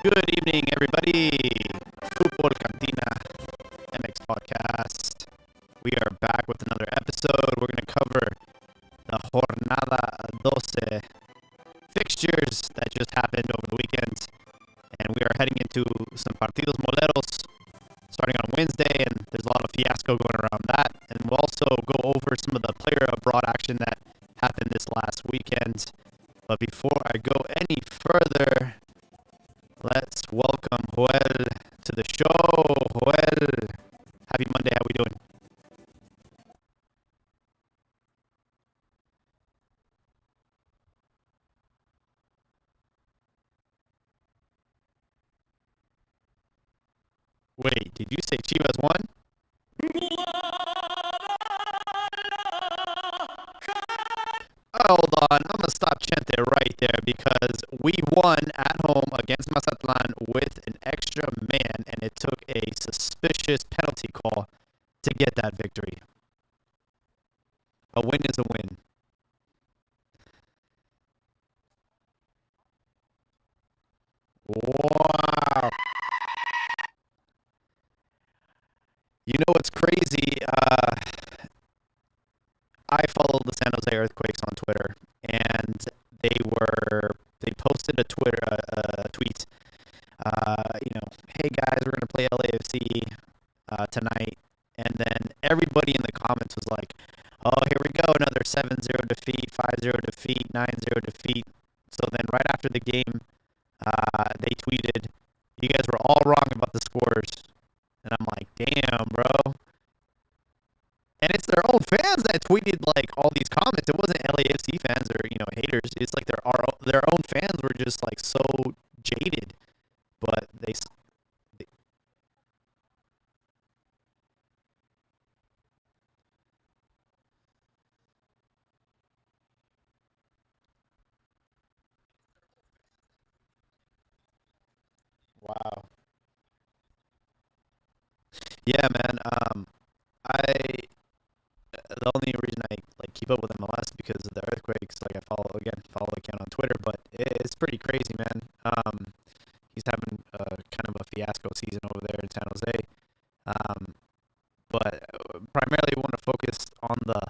Good evening, everybody. Football Cantina MX podcast. We are back with another episode. We're going to cover the Jornada 12 fixtures that just happened over the weekend. And we are heading into some partidos moleros starting on Wednesday. And there's a lot of fiasco going around that. And we'll also go over some of the player abroad action that happened this last weekend. But before I go any further, let's welcome Joel to the show. Joel, happy Monday. How we doing? Wait, did you say Chivas won? Hold on, I'm gonna stop Chente right there because we won at home against Mazatlan with an extra man, and it took a suspicious penalty call to get that victory. A win is a win. Wow. You know what's crazy? I follow the San Jose Earthquakes on Twitter, and they posted a tweet. Hey guys, we're gonna play LAFC tonight, and then everybody in the comments was like, "Oh, here we go, another 7-0 defeat, 5-0 defeat, 9-0 defeat." So then, right after the game, they tweeted, "You guys were all wrong about the scores," and I'm like, "Damn, bro." And it's their own fans that tweeted like all these comments. It wasn't LAFC fans or haters. It's like their own fans were just like so jaded. But they wow. Yeah, man. I the only reason I like keep up with MLS because of the earthquakes. Like I follow the account on Twitter, but it's pretty crazy, man. He's having kind of a fiasco season over there in San Jose. Um, but primarily want to focus on the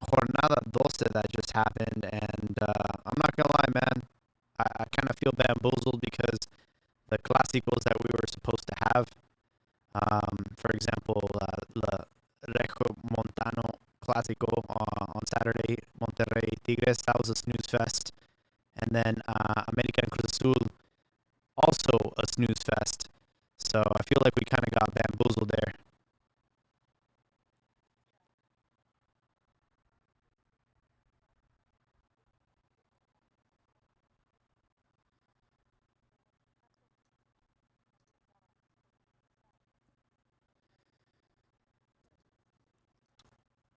Jornada 12 that just happened, and I'm not gonna lie, man. I kind of feel bamboozled because the clasicos that we were supposed to have, for example, the Rejo Montano Clásico on Saturday, Monterrey Tigres, that was a snooze fest, and then America and Cruz Azul, also a snooze fest. So I feel like we kind of got bamboozled there.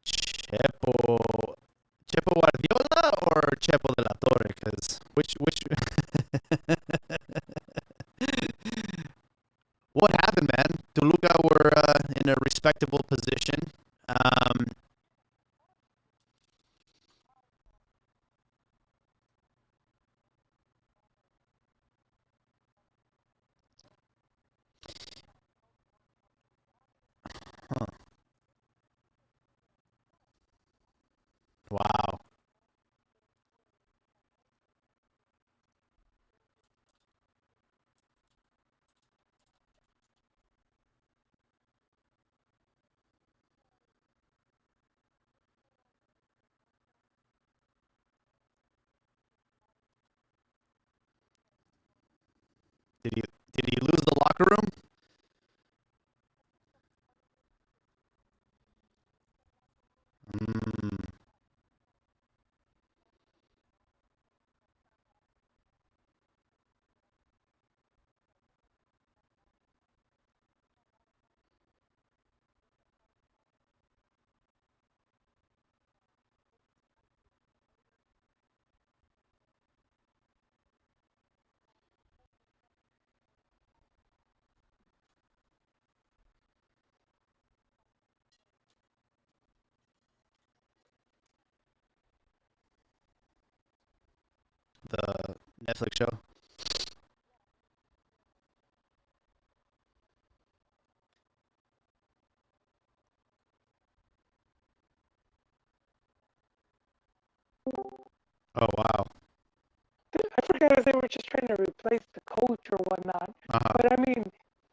Chepo, Chepo Guardiola or Chepo de la Torre? Because which what happened, man? Toluca were in a respectable position. Um, huh, wow. Did he did he lose the locker room? Mm, the Netflix show. Oh wow. I forgot if they were just trying to replace the coach or whatnot. Uh-huh. But I mean,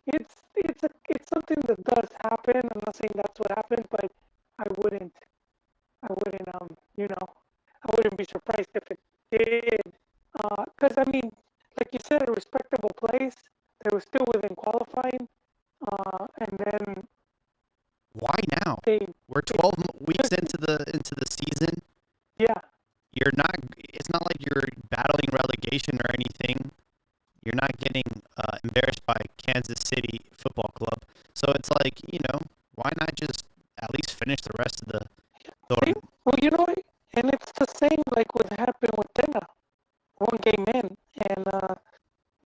it's something that does happen. I'm not saying that's what happened, but I wouldn't I wouldn't you know I wouldn't be surprised if it did. Because I mean, like you said, a respectable place. They were still within qualifying, and then Why now? they We're they 12 weeks just into the season. yeah. You're not. It's not like you're battling relegation or anything. You're not getting embarrassed by Kansas City Football Club. So it's like, why not just at least finish the rest of the See, tournament? well, and it's the same like what happened with Tenna. One game in, and a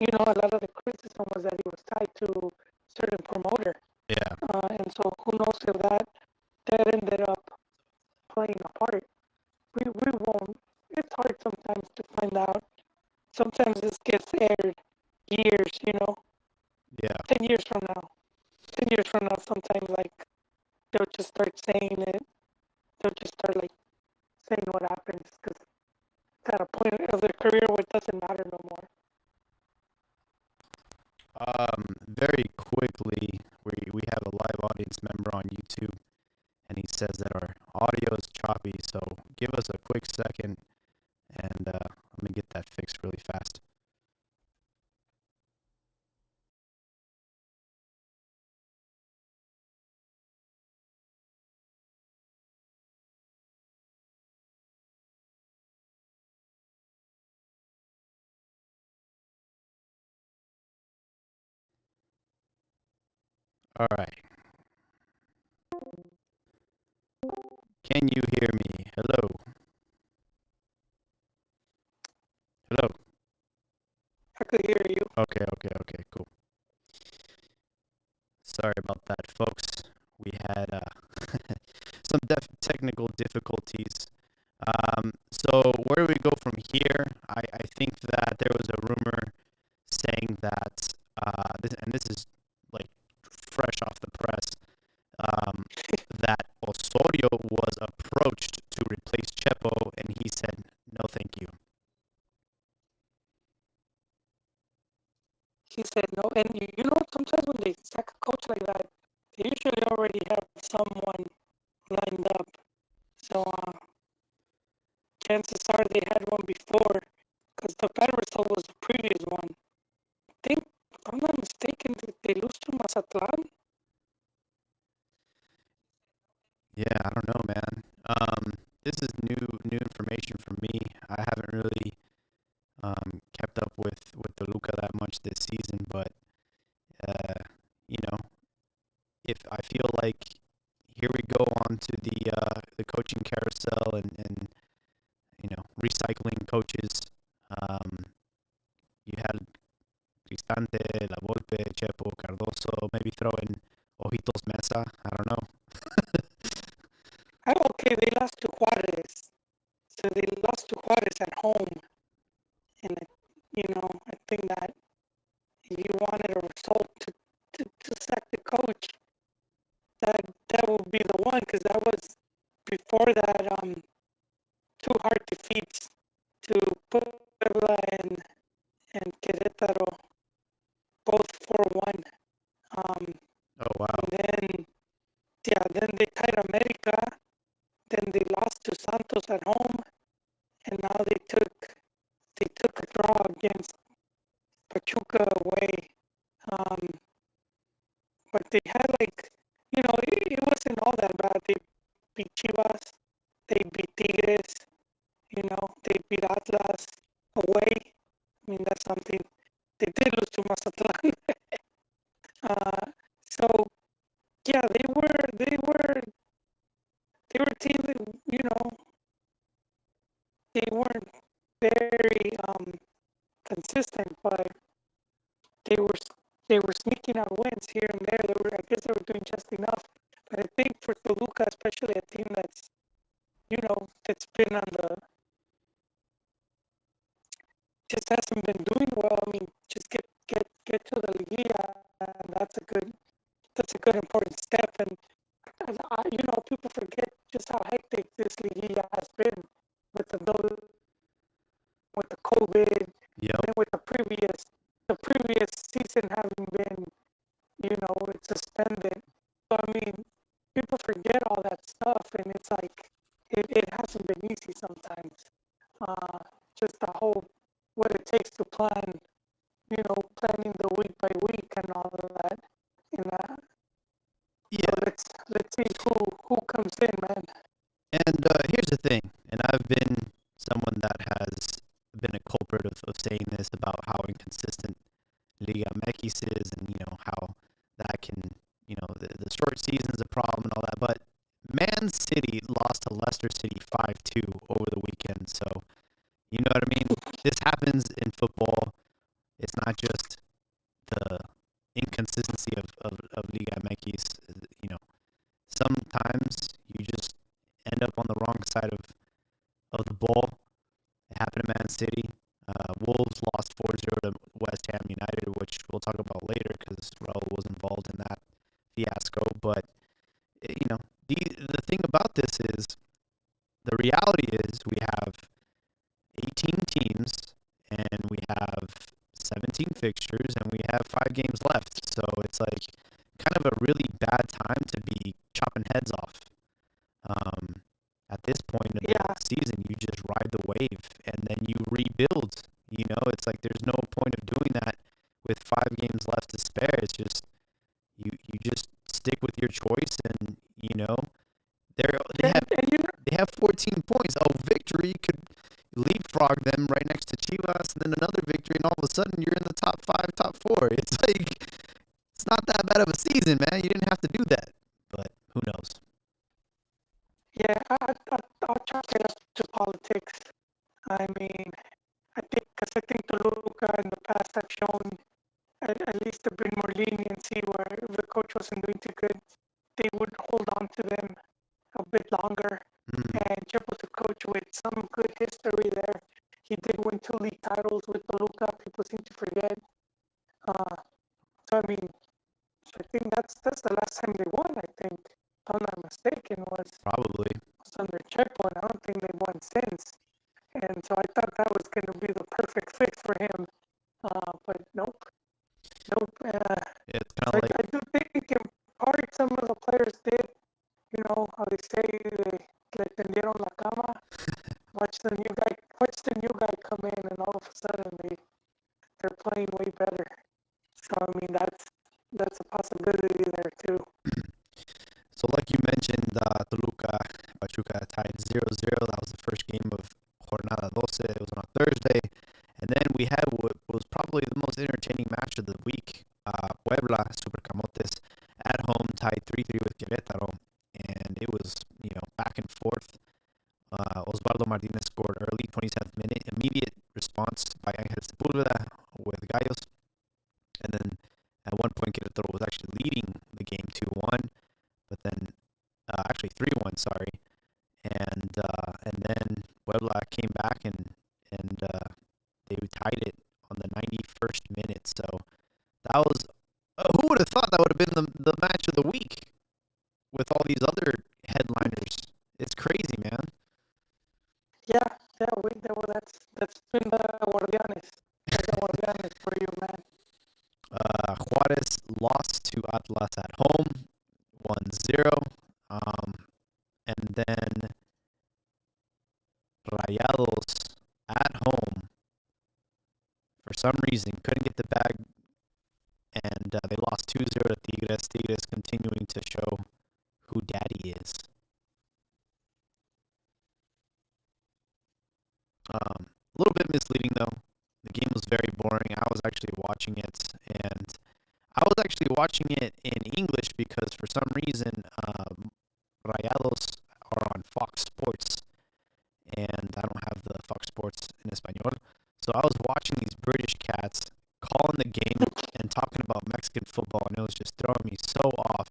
lot of the criticism was that he was tied to certain promoter, Yeah. and so who knows if that ended up playing a part. We won't. It's hard sometimes to find out. Sometimes this gets aired years, Yeah. 10 years from now. 10 years from now, sometimes like they'll just start saying it. They'll just start like saying what happens because at a point of their career where it doesn't matter no more. Very quickly, we have a live audience member on YouTube, and he says that our audio is choppy. So give us a quick second, and let me get that fixed really fast. All right. Can you hear me? Hello. Hello. I could hear you. Okay. Cool. Sorry about that, folks. We had some technical difficulties. So where do we go from here? I think that there was a rumor saying that, and this is like fresh off the press, um, that Osorio was approached to replace Chepo, and he said, no, thank you. He said no, and sometimes when they sack a coach like that, they usually already have someone lined up. So chances are they had one before, because the better result was the previous one. I think, if I'm not mistaken, did they lose to Mazatlan? Yeah, I don't know, man. This is new information for me. I haven't really kept up with Toluca that much this season, but uh, you know, if I feel like here we go on to the coaching carousel and recycling coaches. Um, you had Cristante, La Volpe, Chepo, Cardoso, maybe throw in Ojitos Mesa. I don't know. Okay, they lost to Juarez. So they lost to Juarez at home. And, I think that if you wanted a result to sack the coach, that would be the one, because that was before that two hard defeats to Puebla and Querétaro, both 4-1. Oh wow. And then they tied America. Then they lost to Santos at home, and now they took a draw against Pachuca away. Um, but they had it wasn't all that bad. They beat Chivas, they beat Tigres, they beat Atlas away. I mean, that's something. They did lose to Mazatlan. So yeah, they were a team that they weren't very consistent, but they were they were sneaking out wins here and there. I guess they were doing just enough. But I think for Toluca, especially a team that's been on the just hasn't been doing well. I mean, just get to the Liguilla, and that's a good important step. And people forget just how hectic this Liguilla has been with the no suspended. So, I mean, people forget all that stuff, and it's like, it hasn't been easy sometimes. Just the whole, what it takes to plan, planning the week by week and all of that. And so Yeah, let's see who comes in, man. and here's the thing, and I've been someone that has been a culprit of saying this about how inconsistent Liga MX is, and how that can, the short season's a problem and all that. But Man City lost to Leicester City 5-2 over the weekend, so you know what I mean. This happens in football. It's not just the inconsistency of Liga MX. You know, sometimes you just end up on the wrong side of the ball. It happened to Man City. Wolves lost 4-0 to West Ham United, which we'll talk about later because Raul was involved in that fiasco. But, the thing about this is the reality is we have 18 teams and we have 17 fixtures and we have 5 games left. So it's like kind of a really bad time to be chopping heads off. At this point in the season, you just ride the wave and then you rebuild. It's like there's no point of doing that with 5 games left to spare. It's just you just stick with your choice, and they have 14 points. A victory could leapfrog them right next to Chivas, and then another victory, and all of a sudden you're in the top 5, top 4. It's like it's not that bad of a season, man. You didn't have to do that, but who knows? Yeah, I'll chalk it up to politics. I mean, I think Toluca in the past have shown at least a bit more leniency where if the coach wasn't doing too good, they would hold on to them a bit longer. And Chip was a coach with some good history there. He did win 2 league titles with Toluca. People seem to forget. So I mean, I think that's the last time they won. I think, if I'm not mistaken, was probably under Chepo, and I don't think they've won since. And so I thought that was going to be the perfect fix for him. But nope. It's kind of like I do think in part some of the players did, how they say, le tendieron la cama. Watch the new guy come in, and all of a sudden they're playing way better. So I mean that's a possibility there too. So like you mentioned, Toluca, Pachuca tied 0-0. That was the first game of Jornada 12. It was on a Thursday. And then we had what was probably the most entertaining match of the week. Puebla, Supercamotes, at home tied 3-3 with Querétaro. And it was, back and forth. Osvaldo Martinez scored early, 27th minute. Immediate response by Angel Sepulveda with Gallos. And then at one point, Querétaro was actually leading the game 2-1. But then, actually 3-1, sorry. And then Puebla came back and they tied it on the 91st minute. So that was, who would have thought that would have been the match of the week with all these other headliners? It's crazy, man. Yeah, well, that's been the Guardianes. That's the Guardianes for you, man. Juarez lost to Atlas at home, 1-0. And then Rayados at home, for some reason, couldn't get the bag, and they lost 2-0 to Tigres. Tigres continuing to show who daddy is. A little bit misleading, though. The game was very boring. I was actually watching it, and I was actually watching it in English because for some reason, Rayados are on Fox Sports, and I don't have the Fox Sports in Espanol. So I was watching these British cats calling the game and talking about Mexican football, and it was just throwing me so off.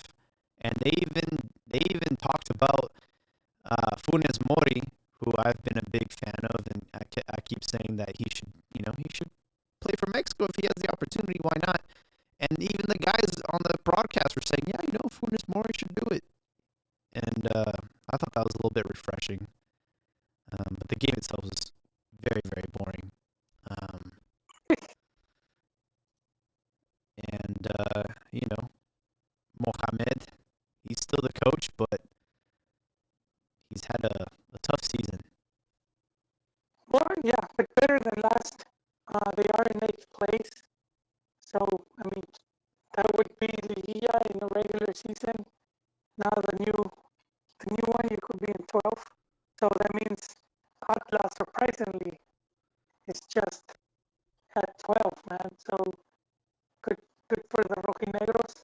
And they even talked about Funes Mori, who I've been a big fan of, and I keep saying that he should play for Mexico if he has the opportunity. Why not? And even the guys on the broadcast were saying, yeah, Funes Mori should do it. And I thought that was a little bit refreshing. But the game itself was very, very boring. And Mohamed, he's still the coach, but he's had a tough season. Well, yeah, but better than last. They are in 8th place. So, I mean, that would be Liguilla in the regular season. Now the new one, you could be in 12th. So that means Atlas, surprisingly, is just at 12, man. So good for the Rojinegros.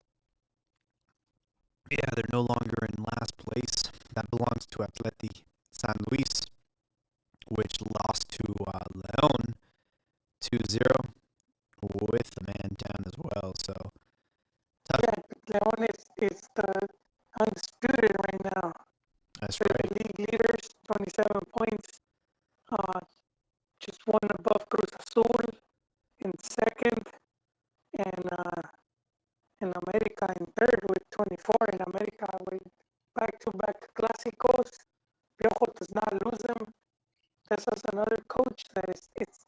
Yeah, they're no longer in last place. That belongs to Atleti San Luis, which lost to Leon 2-0 with the man down as well. So tough. Yeah, Leon is the undisputed right now. That's They're right. the league leaders, 27 points. Just one above Cruz Azul in second, and America in third with 24. In America with back-to-back clasicos. Piojo does not lose them. This is another coach that it's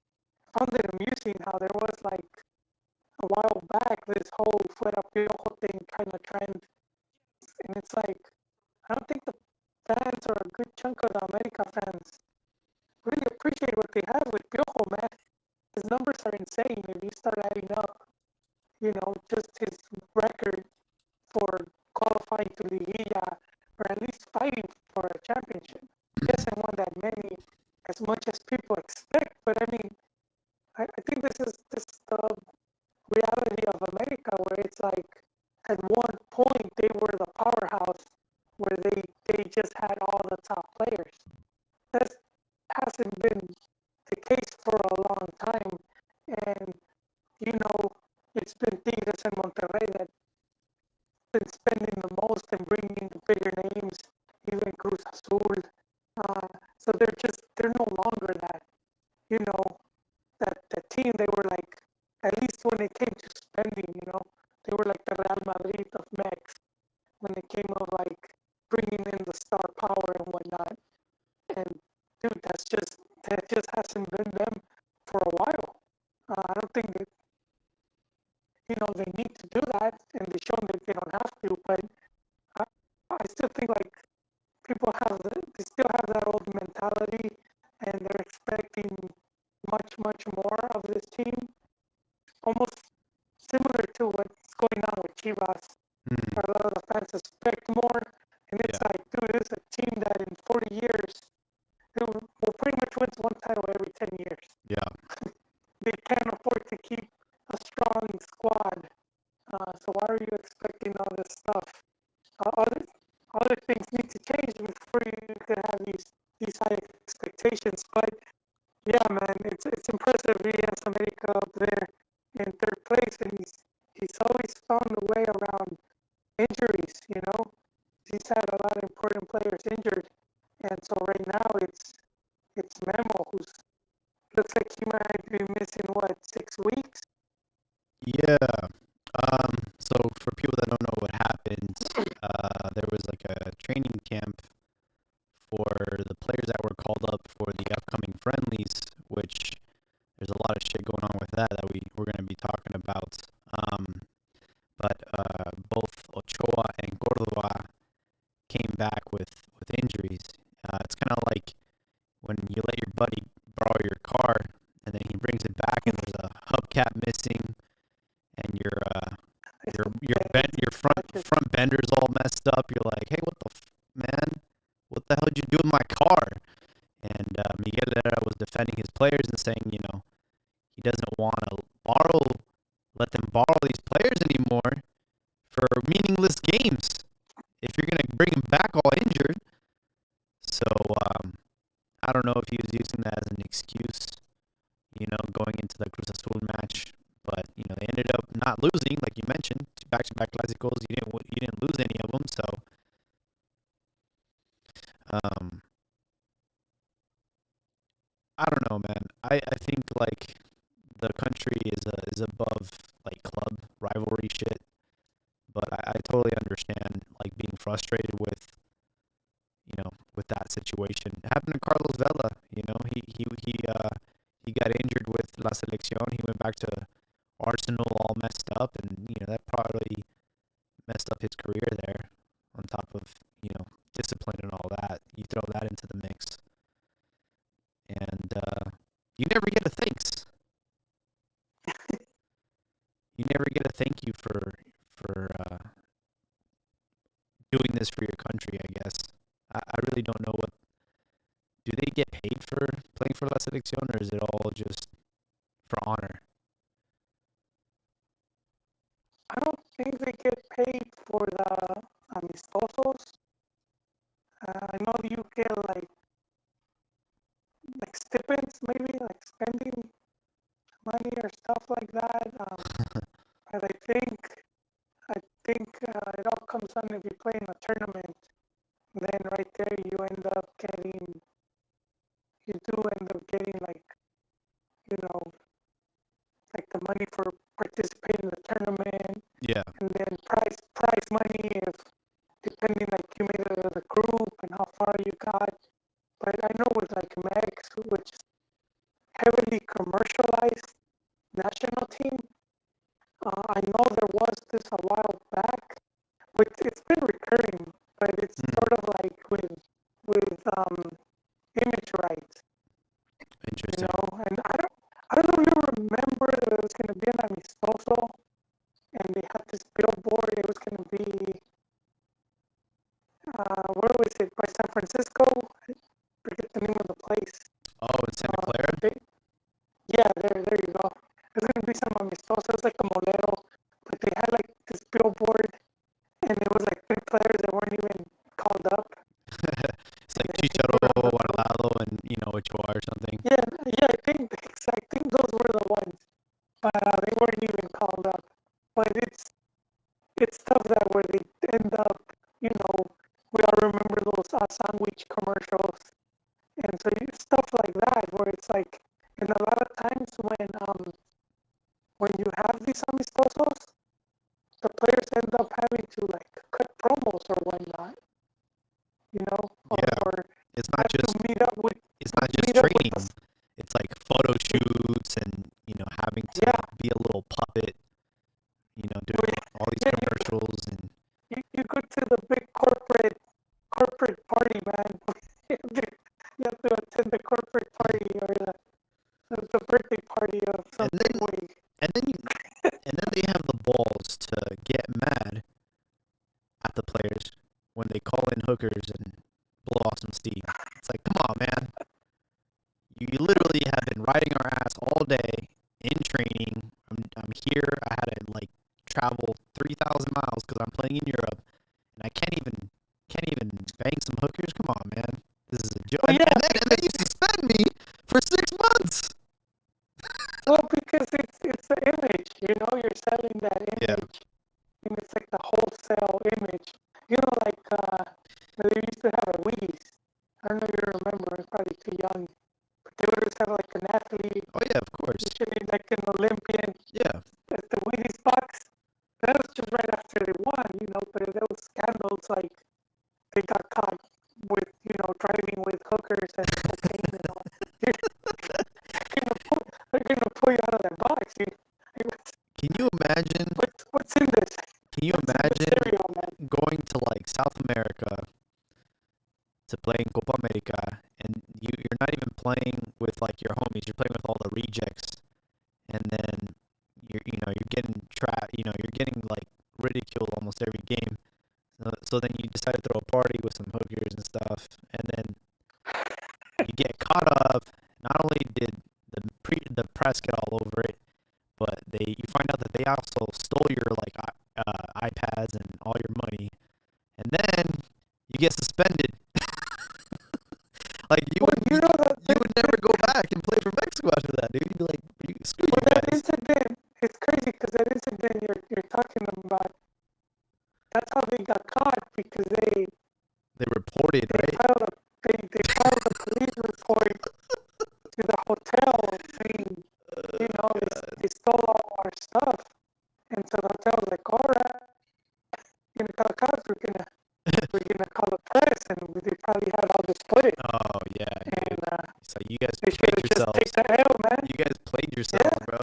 found it amusing how there was like a while back this whole fuera Piojo thing kind of trend, and it's like I don't think the fans or a good chunk of the America fans really appreciate what they have with Piojo, man. His numbers are insane if you start adding up, just his record for qualifying to Liguilla or at least fighting for a championship. He hasn't won that many as much as people expect, but I mean, I think this is the reality of America where it's like at one point they were the powerhouse where they just had all the top players. That hasn't been the case for a long time, and it's been Tigres and Monterrey that been spending the most and bringing the bigger names, even Cruz Azul. So they're no longer that team. They were like, at least when it came to spending, they were like the Real Madrid of Mex when it came of like bringing in the star power and whatnot. And dude, that just hasn't been them for a while. I don't think that they need to do that, and they've shown that they don't have to. But I still think like people they still have that old mentality, and they're expecting much more of this team. Almost similar to what's going on with Chivas. A lot of the fans expect more, and it's like, dude, it's a team that in 40 years will pretty much win one title every 10 years. Yeah. They can't afford to keep a strong squad. So why are you expecting all this stuff? Other things need to change before you could have these high expectations. But yeah, man, it's impressive. He has America up there in third place, and he's always found a way around injuries. He's had a lot of important players injured, and so right now it's Memo who's looks like he might be missing 6 weeks. Yeah. So for people that don't know what happened, there was like a training camp for the players that were called up for the upcoming friendlies, which there's a lot of shit going on with that we're going to be talking about. But both Ochoa and Cordova came back with injuries. It's kind of like when you let your buddy borrow your car and then he brings it back and there's a hubcap missing and your front bender's all messed up. You're like, hey, what the man? What the hell did you do with my car? And Miguel Herrera was defending his players and saying, he doesn't want to let them borrow these players anymore for meaningless games if you're going to bring them back all injured. So I don't know if he was using that as an excuse, going into the Cruz Azul match. But they ended up not losing, like you mentioned, back-to-back clasicos. You didn't lose any of them, so I don't know, man. I think like the country is above like club rivalry shit, but I totally understand like being frustrated with with that situation. It happened to Carlos Vela. He got injured with La Selección. He went back to Arsenal all messed up, and that probably messed messed up his career there. On top of discipline and all that, you throw that into the mix, and you never get a thanks. You never get a thank you for doing this for your country. I guess I really don't know what. Do they get paid for playing for La Selección, or is it all just for honor? I don't think they get paid for the amistosos. I know you get like stipends, maybe like spending money or stuff like that. But I think it all comes down if you play in a tournament. Then right there you do end up getting like like the money for participating in the tournament. Yeah. And then prize money if depending like you made it of the group and how far you got. But I know with like Mex, which is heavily commercialized national team, I know there was this a while back, but it's been recurring. But it's sort of like with image rights. Interesting. And I don't know if you remember that it was going to be an amistoso, and they had this billboard. It was going to be where was it? By San Francisco. I forget the name of the place. Oh, in Santa Clara? Yeah, there you go. It was going to be some amistoso. It was like a molero, but they had like this billboard, and it was like 3 players that weren't even called up. It's like Chicharo, Guardado, and Ochoa or something. Yeah, I think those were the ones, but they weren't even called up. But it's stuff that where they end up, we all remember those sandwich commercials, and so stuff like that where it's like, and a lot of times when you have these amistosos, the players end up having to like cut promos or whatnot, or it's not just meet up with. It's not just training. It's like photo shoots and having to be a little puppet. Doing all these commercials and. You go to the big corporate party, man. You have to attend the corporate party or the birthday party of something. And then they have the balls to get mad at the players when they call in hookers and blow off some steam. It's like, come on, man. You literally have been riding our ass all day in training. I'm here. I had to like travel 3,000 miles because I'm playing in Europe, and I can't even bang some hookers. Come on, man. This is a joke. Well, yeah, and then you suspend me for 6 months. Well, because it's the image, you're selling that image, and it's like the wholesale image. Like they used to have a Wheaties. I don't know if you remember. I'm probably too young, but they would always have like an athlete. Oh yeah, of course. Usually like an Olympian. Yeah. At the Wheaties box. That was just right after they won, but there was scandals like they got caught with, driving with hookers and cocaine and all. They're gonna pull you out of that box. Can you imagine? What's in this? Can you imagine going to like South America to play in Copa America, and you're not even playing with like your homies. You're playing with all the rejects, and then you're getting like ridiculed almost every game. So then you decide to throw a party with some hookers and stuff, and then you get caught up. Not only did the press get all over it, but you find out that they also stole your like iPads and all your money, and then you get suspended. Like you would never go back and play for Mexico after that, dude. You'd be like, screw you guys. That incident, it's crazy because that incident you're talking about, that's how they got caught, because they reported, right? They filed a police report to the hotel saying, they stole all our stuff. And so the hotel was like, all right, we're going to call the cops, we're gonna call the press, and they probably had all this footage. Oh yeah, and so you guys they played should yourselves. just take the L, man. You guys played yourselves, bro.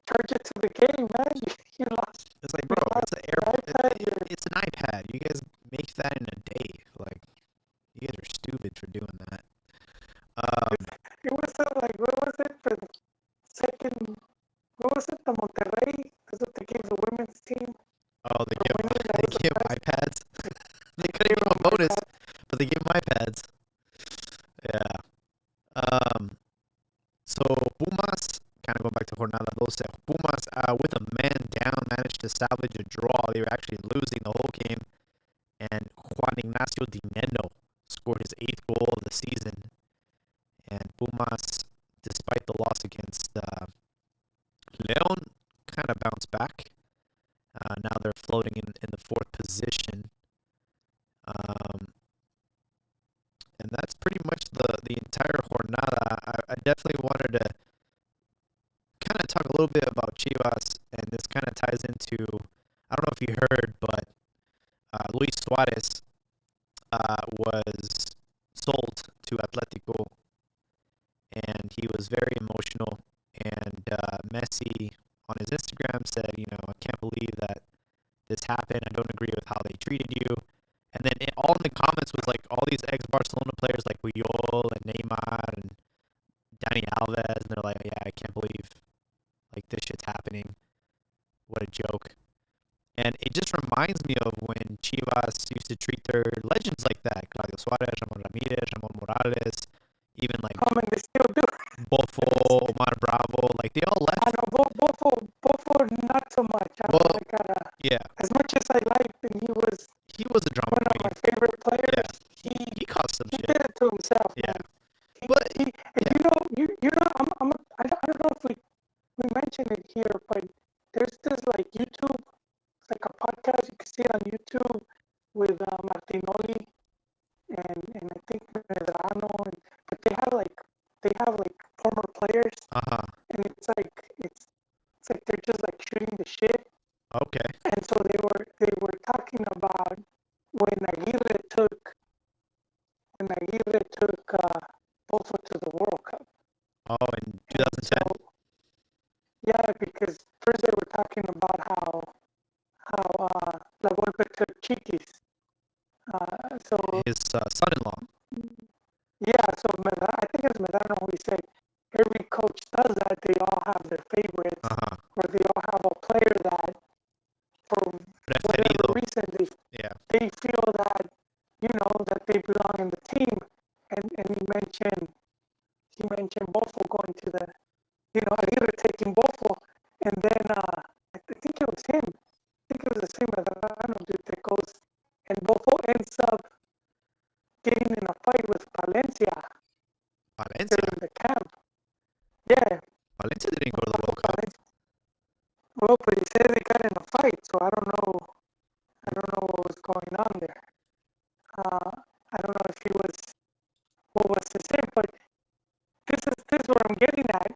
Charge it to the game, man. You lost. It's like, bro, it's an guys make that in a day? Like, you guys are stupid for doing that. It was like, what was it? The second, what was it? The Monterrey? That's what they gave the women's team Oh, for winning. That they was the give prize. iPads. They They couldn't gave give them them a bonus, iPads. but they gave them iPads. Yeah. So Pumas, kind of going back to Jornada 12, Pumas, with a man down, managed to salvage a draw. They were actually losing the whole game, and Juan Ignacio Dineno scored his 8th goal of the season. And Pumas, despite the loss against Leon, kind of bounced back. Now they're floating in the 4th position. And that's pretty much the entire jornada. I definitely wanted to kind of talk a little bit about Chivas, and this kind of ties into, I don't know if you heard, but Luis Suarez was sold to Atletico, and he was very emotional. And Messi on his Instagram said, I can't believe that this happened. I don't agree with how they treated you. And then all in the comments was like all these ex-Barcelona players like Puyol and Neymar and Dani Alves, and they're like, yeah, I can't believe like this shit's happening. What a joke. And it just reminds me of when Chivas used to treat their legends like that. Claudio Suarez, Ramon Ramirez, Ramon Morales, even like They still do. Bofo, Omar Bravo, like they all I left. know Bofo not so much. Well, yeah. As much as I liked him, he was a drama one of queen. my favorite players. Yeah. He caused some he shit. did it to himself. Yeah. Man. But you know, I don't know if we mentioned it here, but there's this like YouTube, it's like a podcast. You can see it on YouTube with Martinoli and I think Medrano, but they have like former players, and it's like they're just like shooting the shit. Okay. And so they were talking about when Aguirre took Bofa to the World Cup. Oh, in 2010. So, yeah, because first they were talking about how La Volpe took Chiquis. So his son-in-law. yeah, so I think it's Medrano who said every coach does that. They all have their favorites, or they all have a player that, for whatever reason, they feel that that they belong in the team. And he mentioned Bofo going to the Aguirre taking Bofo, and then I think it was him. I think it was the same Medrano dude that goes, and Bofo ends up getting in a fight with Valencia. During the camp. Yeah. Valencia didn't go to the World Cup. Well, but he said they got in a fight, so I don't know what was going on there. I don't know if what was his name, but this is what I'm getting at.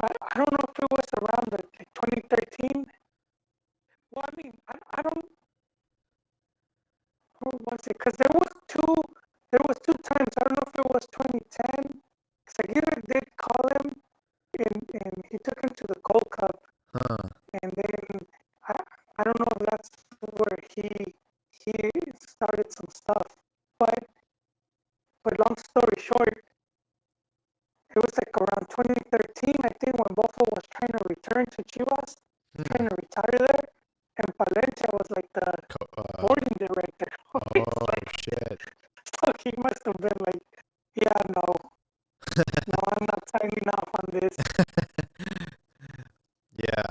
I don't know if it was around the 2013. Well, I mean, I don't. Who was it? Because there was two times. I don't know if it was 2010. Because Aguirre did call him, and he took him to the Gold Cup. And then I don't know if that's where he started some stuff. But long story short, it was like around 2013, I think, when Bofo was trying to return to Chivas, trying to retire there, and Palencia was like the boarding director. Oh, shit. So he must have been like, yeah, no, I'm not signing off on this. Yeah.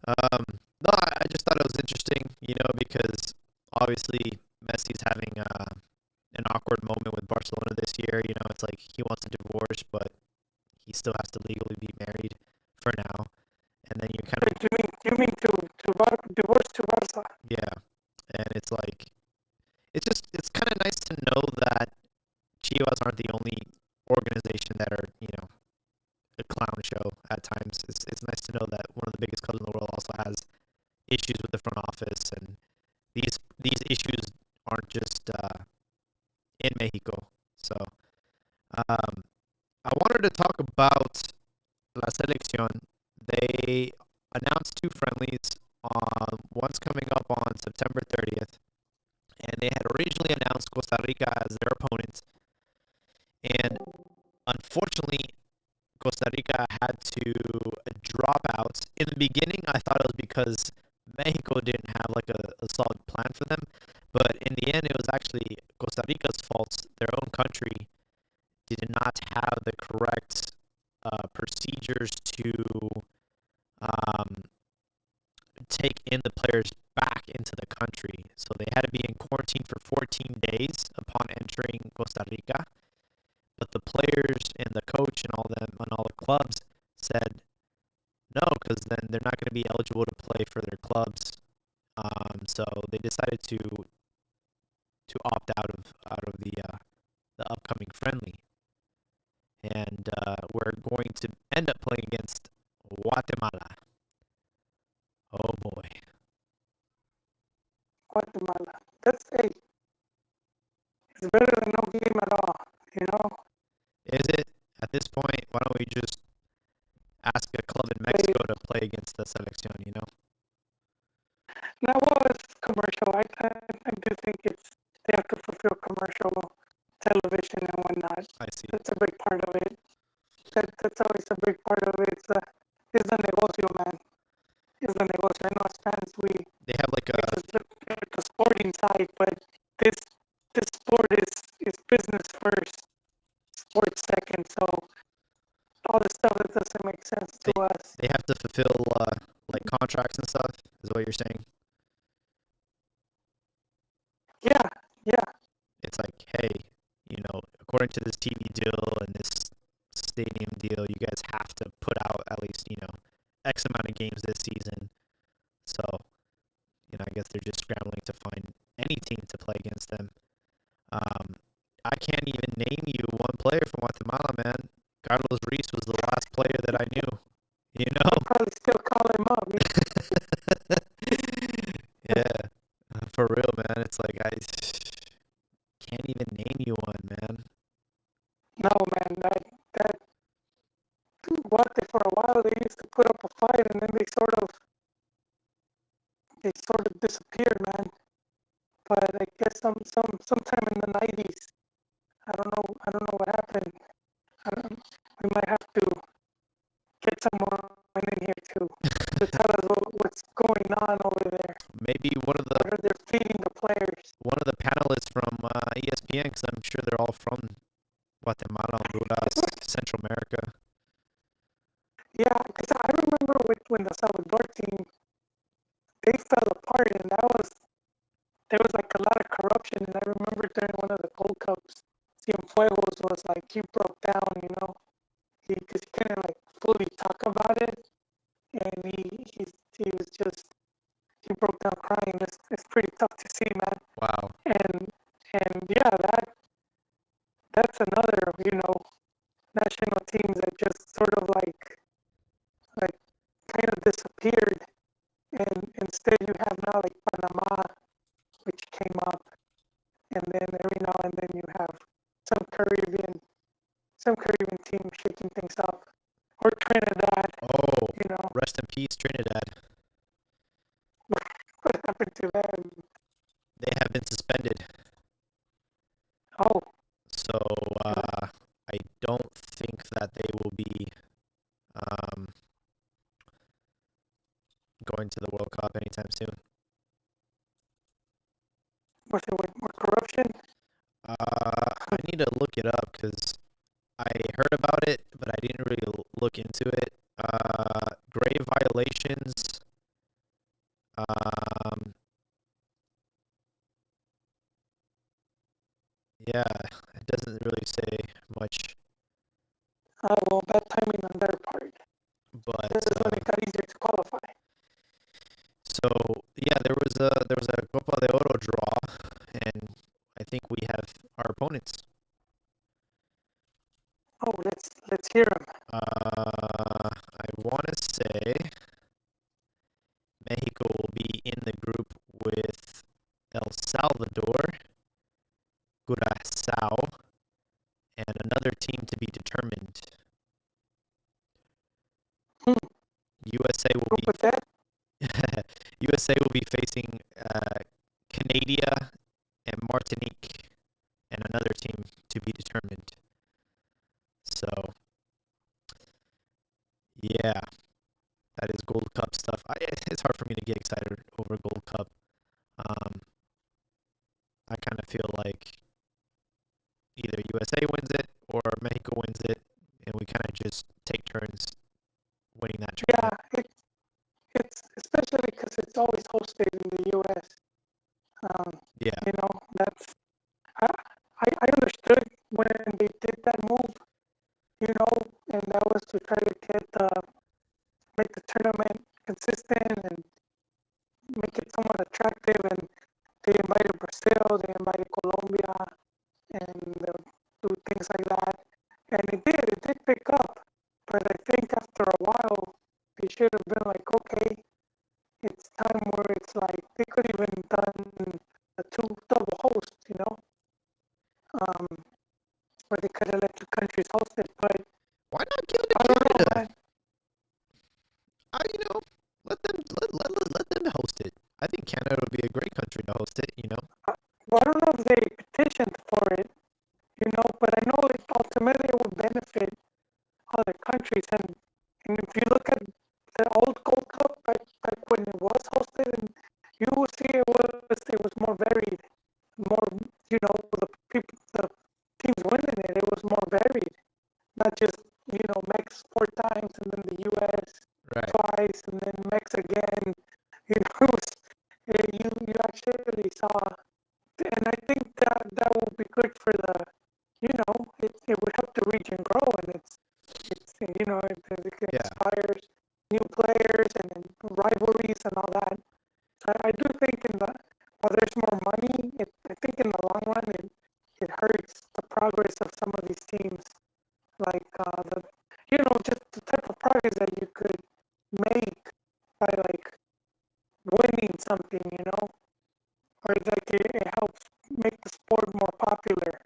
No, I just thought it was interesting, because obviously Messi's having an awkward moment with Barcelona this year. It's like he wants a divorce, but he still has to legally be married for now. And then you kind of... You mean to divorce to Barca? Yeah. And it's like, it's kind of nice to know that Chivas aren't the only organization that are, a clown show at times. It's nice to know that one of the biggest clubs in the world also has issues with the front office, and these issues aren't just in Mexico. So I wanted to talk about La Selección. They announced two friendlies. One's coming up on September 30th, and they had originally announced Costa Rica as their opponent, and unfortunately, Costa Rica had to drop out. In the beginning, I thought it was because Mexico didn't have like a solid plan for them, but in the end, it was actually Costa Rica's fault. Their own country did not have the correct procedures to um, take in the players back into the country. So they had to be in quarantine for 14 days upon entering Costa Rica. But the players and the coach and all them and all the clubs said no, because then they're not going to be eligible to play for their clubs. So they decided to opt out of the upcoming friendly, and we're going to end up playing against Guatemala. Oh boy, Guatemala. That's it's better than no game at all, you know? is it at this point? Why don't we just ask a club in They, Mexico to play against the selección? You know, now, well, it's commercial. I do think they have to fulfill commercial television and whatnot. I see. That's a big part of it. That's always a big part of it. It's the negocio, man. It's the negocio. I know as fans, They have like we just look at the sporting side, but this sport is business first, sports second. So all the stuff that doesn't make sense to us. they have to fulfill like contracts and stuff. Is what you're saying? Yeah, yeah. It's like, hey, according to this TV deal and this stadium deal, you guys have to put out at least, X amount of games this season. So, I guess they're just scrambling to find any team to play against them. I can't even name you one player from Guatemala, man. Carlos Reese was the last player that I knew. I'll probably still call him up. Yeah, for real, man. It's like I can't even name you one, man. No, man. That Guate for a while they used to put up a fight, and then they sort of disappeared, man. But I guess sometime in the '90s, I don't know what happened. We might have to get someone in here to tell us what's going on over there. Maybe What are they feeding the players? one of the panelists from ESPN, because I'm sure they're all from Guatemala, Honduras, Central America. Yeah, because I remember when the Salvador team, they fell apart, and there was like a lot of corruption. And I remember during one of the Gold Cups, Cienfuegos was like, he broke down, he couldn't like fully talk about it, and he was just, he broke down crying. It's pretty tough to see, man. Wow. And yeah, that's another, national teams that just sort of like kind of disappeared, and instead you have now like Panama, which came up, and then every now and then you have some Caribbean team shaking things up, or Trinidad. Oh, rest in peace, Trinidad. What happened to them? They have been suspended. Oh. So I don't think that they will be going to the World Cup anytime soon. Was there more corruption? I need to look it up because I heard about it, but I didn't really look into it. Grave violations. Yeah, it doesn't really say much. Well, bad timing on their part. But this is when it got easier to qualify. So yeah, there was a Copa de Oro draw, and I think we have our opponents. Oh, let's hear them. I want to say Mexico will be in the group with El Salvador, Curacao, and another team to be determined. USA will be USA will be facing Canada Martinique, and another team to be determined. So, yeah, that is Gold Cup stuff. It's hard for me to get excited over Gold Cup. Um, I kind of feel like either USA wins it or Mexico wins it, and we kind of just take turns winning that tournament. Yeah, it's especially because it's always hosted in the U.S. Yeah, You know, that's I understood when they did that move, you know, and that was to try to make the tournament consistent and make it somewhat attractive. And they invited Brazil, they invited Colombia, and do things like that. And it did pick up. But I think after a while, they should have been like, okay, it's time where it's like they could even done a two double host, you know, where they could have let two countries host it. But why not give it to I don't know, Canada? man. Let them host it. I think Canada would be a great country to host it. Well, I don't know if they petitioned for it, you know, but I know it ultimately would benefit other countries. And if you look at the old Gold Cup back when it was hosted, and you will see it was more varied, more, you know, the teams winning it. It was more varied, not just, you know, Mex 4 times and then the U.S. Right. twice and then Mex again. You know, you actually saw, and I think that will be good for you know, it would help the region grow, and it's you know, it Yeah. inspires new players and rivalries and all that. So I do think while there's more money, I think in the long run it hurts the progress of some of these teams, like you know, just the type of progress that you could make by like winning something, you know, or like it helps make the sport more popular.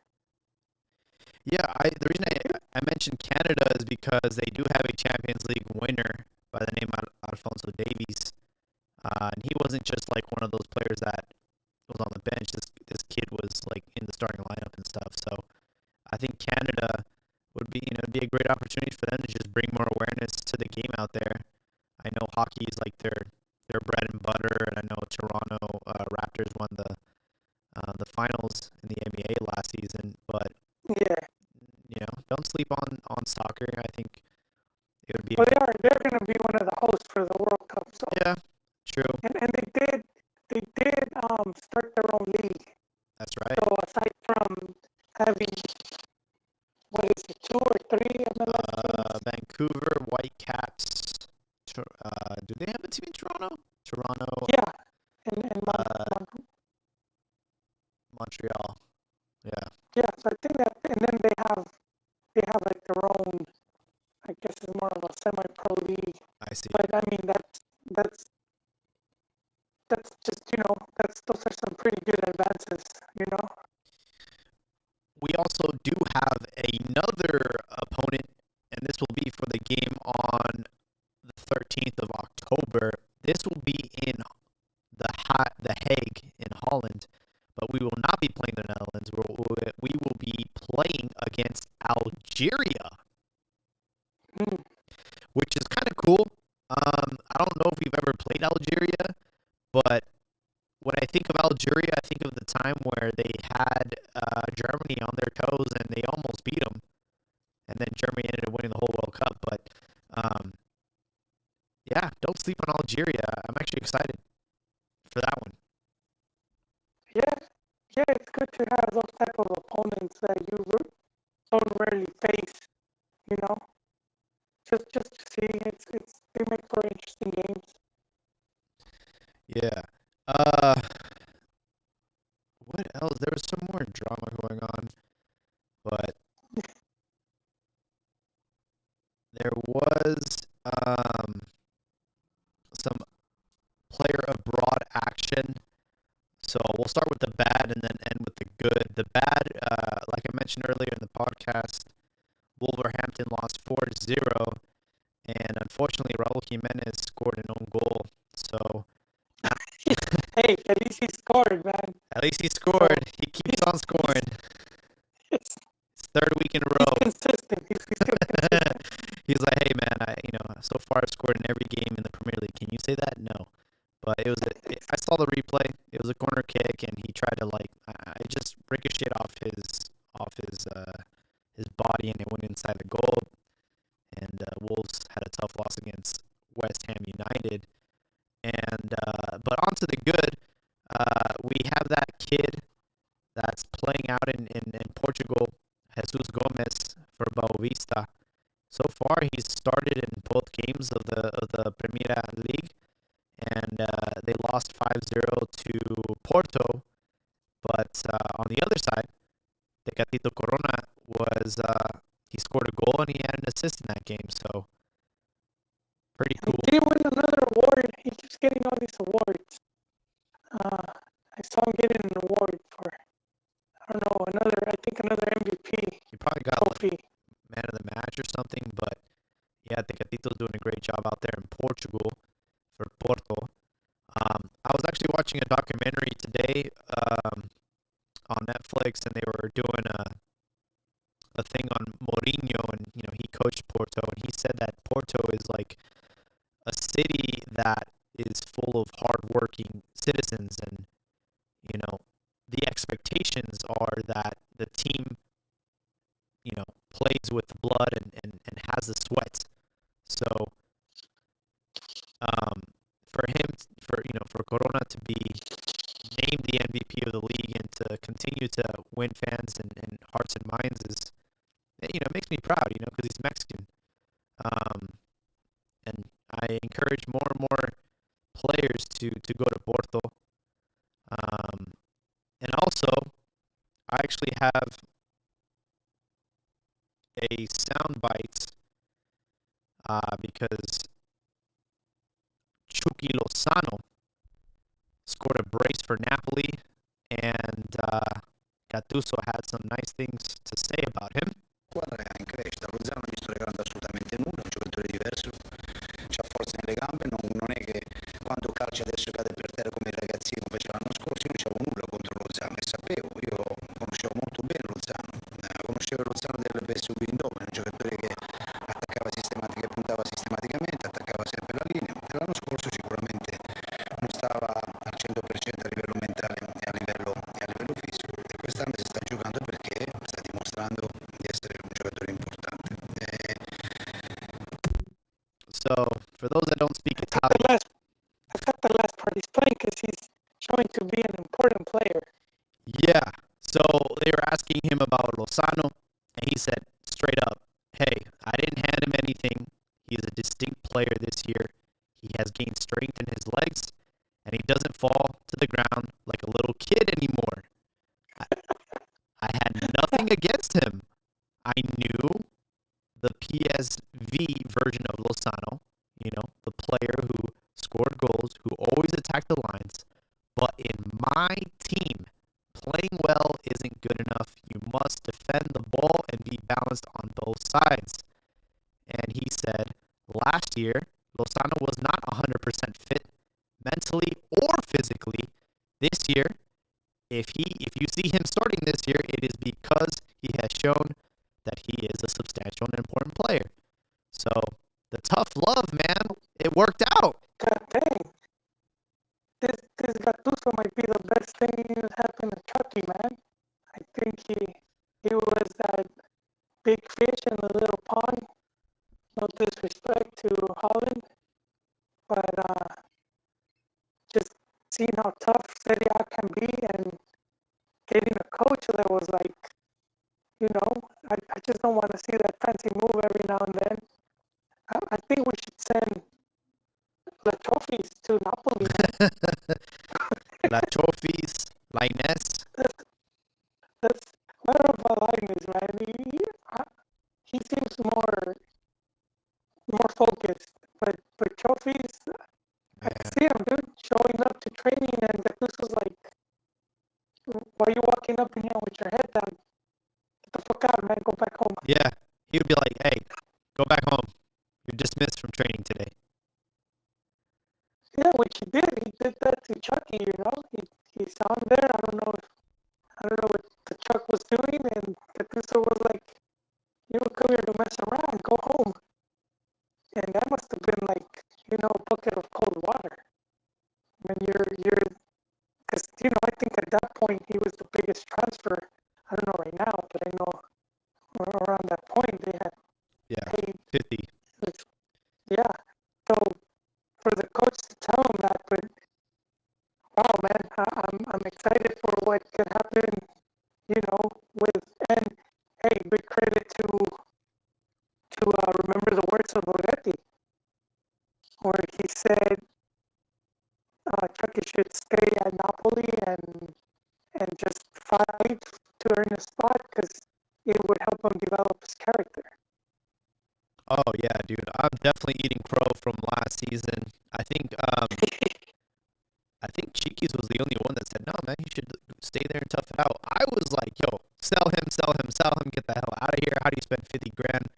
Yeah, the reason I mentioned Canada is because they do have a Champions League winner by the name of Alfonso Davies, and he wasn't just like one of those players that was on the bench. This kid was like in the starting lineup and stuff. So I think Canada would be a great opportunity for them to just bring more awareness to the game out there. I know hockey is like their bread and butter, and I know Toronto Raptors won the finals in the NBA last season, but Yeah. Don't sleep on soccer. I think it would be. Well, they're going to be one of the hosts for the World Cup. So Yeah, true. and they did start their own league. That's right. So aside from having what is it, 2 or 3 MLS teams? Vancouver Whitecaps. Do they have a team in Toronto? Toronto. Yeah, and Montreal. Yeah. Yeah, so I think that, and then they have like their own. I guess it's more of a semi-pro league. I see. But I mean that's just, you know, those are some pretty good advances, you know. We also do have another opponent, and this will be for the game on the 13th of October. This will be in the Hague in Holland, but we will not be playing the Netherlands. We will be playing against Algeria, which is kind of cool. I don't know if we've ever played Algeria, but when I think of Algeria, I think of the time where they had Germany on their toes and they almost beat them, and then Germany ended up winning the whole World Cup. But yeah, don't sleep on Algeria. I'm actually excited for that one. Yeah, it's good to have those type of opponents that you don't rarely face, you know. Just to see, they make for interesting games. Yeah. What else? There was some more drama going on, but there was some player abroad action. So we'll start with the bad and then end with the good. The bad, like I mentioned earlier in the podcast, Wolverhampton lost 4-0, and unfortunately Raul Jimenez scored an own goal. So hey, at least he scored, man. At least he So scored. He keeps on he's scoring. he's, It's third week in a he's row. consistent. He's still consistent. He's like, hey man, so far I've scored in every game in the Premier League. Can you say that? No, but I saw the replay. It was a corner kick, and he tried to it just ricocheted off his body, and it went inside the goal. And Wolves had a tough loss against West Ham United. And but on to the good. We have that kid that's playing out in Portugal, Jesus Gomez for Boavista. So far, he's started in both games of the Premier League, and they lost 5-0 to Porto. But on the other side, Tecatito Corona he scored a goal and he had an assist in that game. So pretty He cool. did win another award. He keeps getting all these awards. I saw him getting an award for, I don't know, I think another MVP He probably got trophy. man of the match or something. But yeah, Tecatito's doing a great job out there in Portugal for Porto. I was actually watching a documentary today on Netflix, and they were doing a thing on Mourinho, and he coached Porto, and he said that Porto is like a city that is full of hardworking citizens, and the expectations are that the team plays with the blood and has the sweat. So for him, for Corona to be named the MVP of the league and to continue to win fans and hearts and minds it makes me proud, because he's Mexican. And I encourage more and more players to go to Porto. And also, I actually have a sound bite because Chucky Lozano scored a brace for Napoli, and Gattuso had some nice things to say about him. Squadra è in crescita, Lozano non gli sto regalando assolutamente nulla, è un giocatore diverso, c'ha forza nelle gambe, non è che quando calcia adesso cade per terra come il ragazzino faceva l'anno scorso. Io non c'avevo nulla contro Lozano e sapevo, io conoscevo molto bene Lozano, conoscevo Lozano del PSV Eindhoven, un giocatore che attaccava sistematicamente, puntava sistematicamente, attaccava sempre la linea. L'anno scorso sicuramente non stava al 100% a livello mentale e a livello fisico, e quest'anno si sta giocando perché sta dimostrando di essere un giocatore importante. So, for those that don't speak I Italian, got the last part. He's playing because he's showing to be an important player. yeah. So they were asking him about Lozano, and he said straight up, "Hey, I didn't hand him anything. He's a distinct player this year. He has gained strength in his legs, and he doesn't fall to the ground like a little kid anymore. I had nothing against him. I knew the PSV version of Lozano, the player who scored goals, who always attacked the lines. But in my team, playing well isn't good enough. You must defend the ball and be balanced on both sides." And he said, last year, Lozano was not 100% fit mentally or physically. This year, if you see him starting this year, it is because he has shown that he is a substantial and important player. So the tough love, man, it worked out. God dang. This Gattuso might be the best thing that happened to Chucky, man. I think he was that big fish in the little pond. No disrespect to Holland, but just seeing how tough Serie A can be and getting a coach that was like, I just don't want to see that fancy move every now and then. I think we should send the trophies to Napoli. La trophies, Lines. That's what about Linus, man? He seems more focused, but trophies, I can see him, dude, showing up to training, and this was like, why are you walking up in here with your head down? Get the fuck out, man. Go back home. Yeah, he would be like, "Hey, go back home. You're dismissed from training today." Yeah, which he did. He did that to Chucky, He saw him there. I don't know if doing, and Gattuso was like, "You don't come here to mess around. Go home." And that must have been like, a bucket of cold water. When because I think at that point he was the biggest transfer. I don't know right now, but I know around that point they had paid 50. Yeah. So for the coach to tell him that, but wow, man, I'm excited for what could happen. And hey, big credit to remember the words of Borghetti, where he said Chucky should stay at Napoli and just fight to earn a spot because it would help him develop his character. Oh yeah, dude. I'm definitely eating crow from last season. I think Cheeky's was the only one that said, "No, man, he should stay there and tough it out." I was like, "Yo, sell him, get the hell out of here. How do you spend 50 grand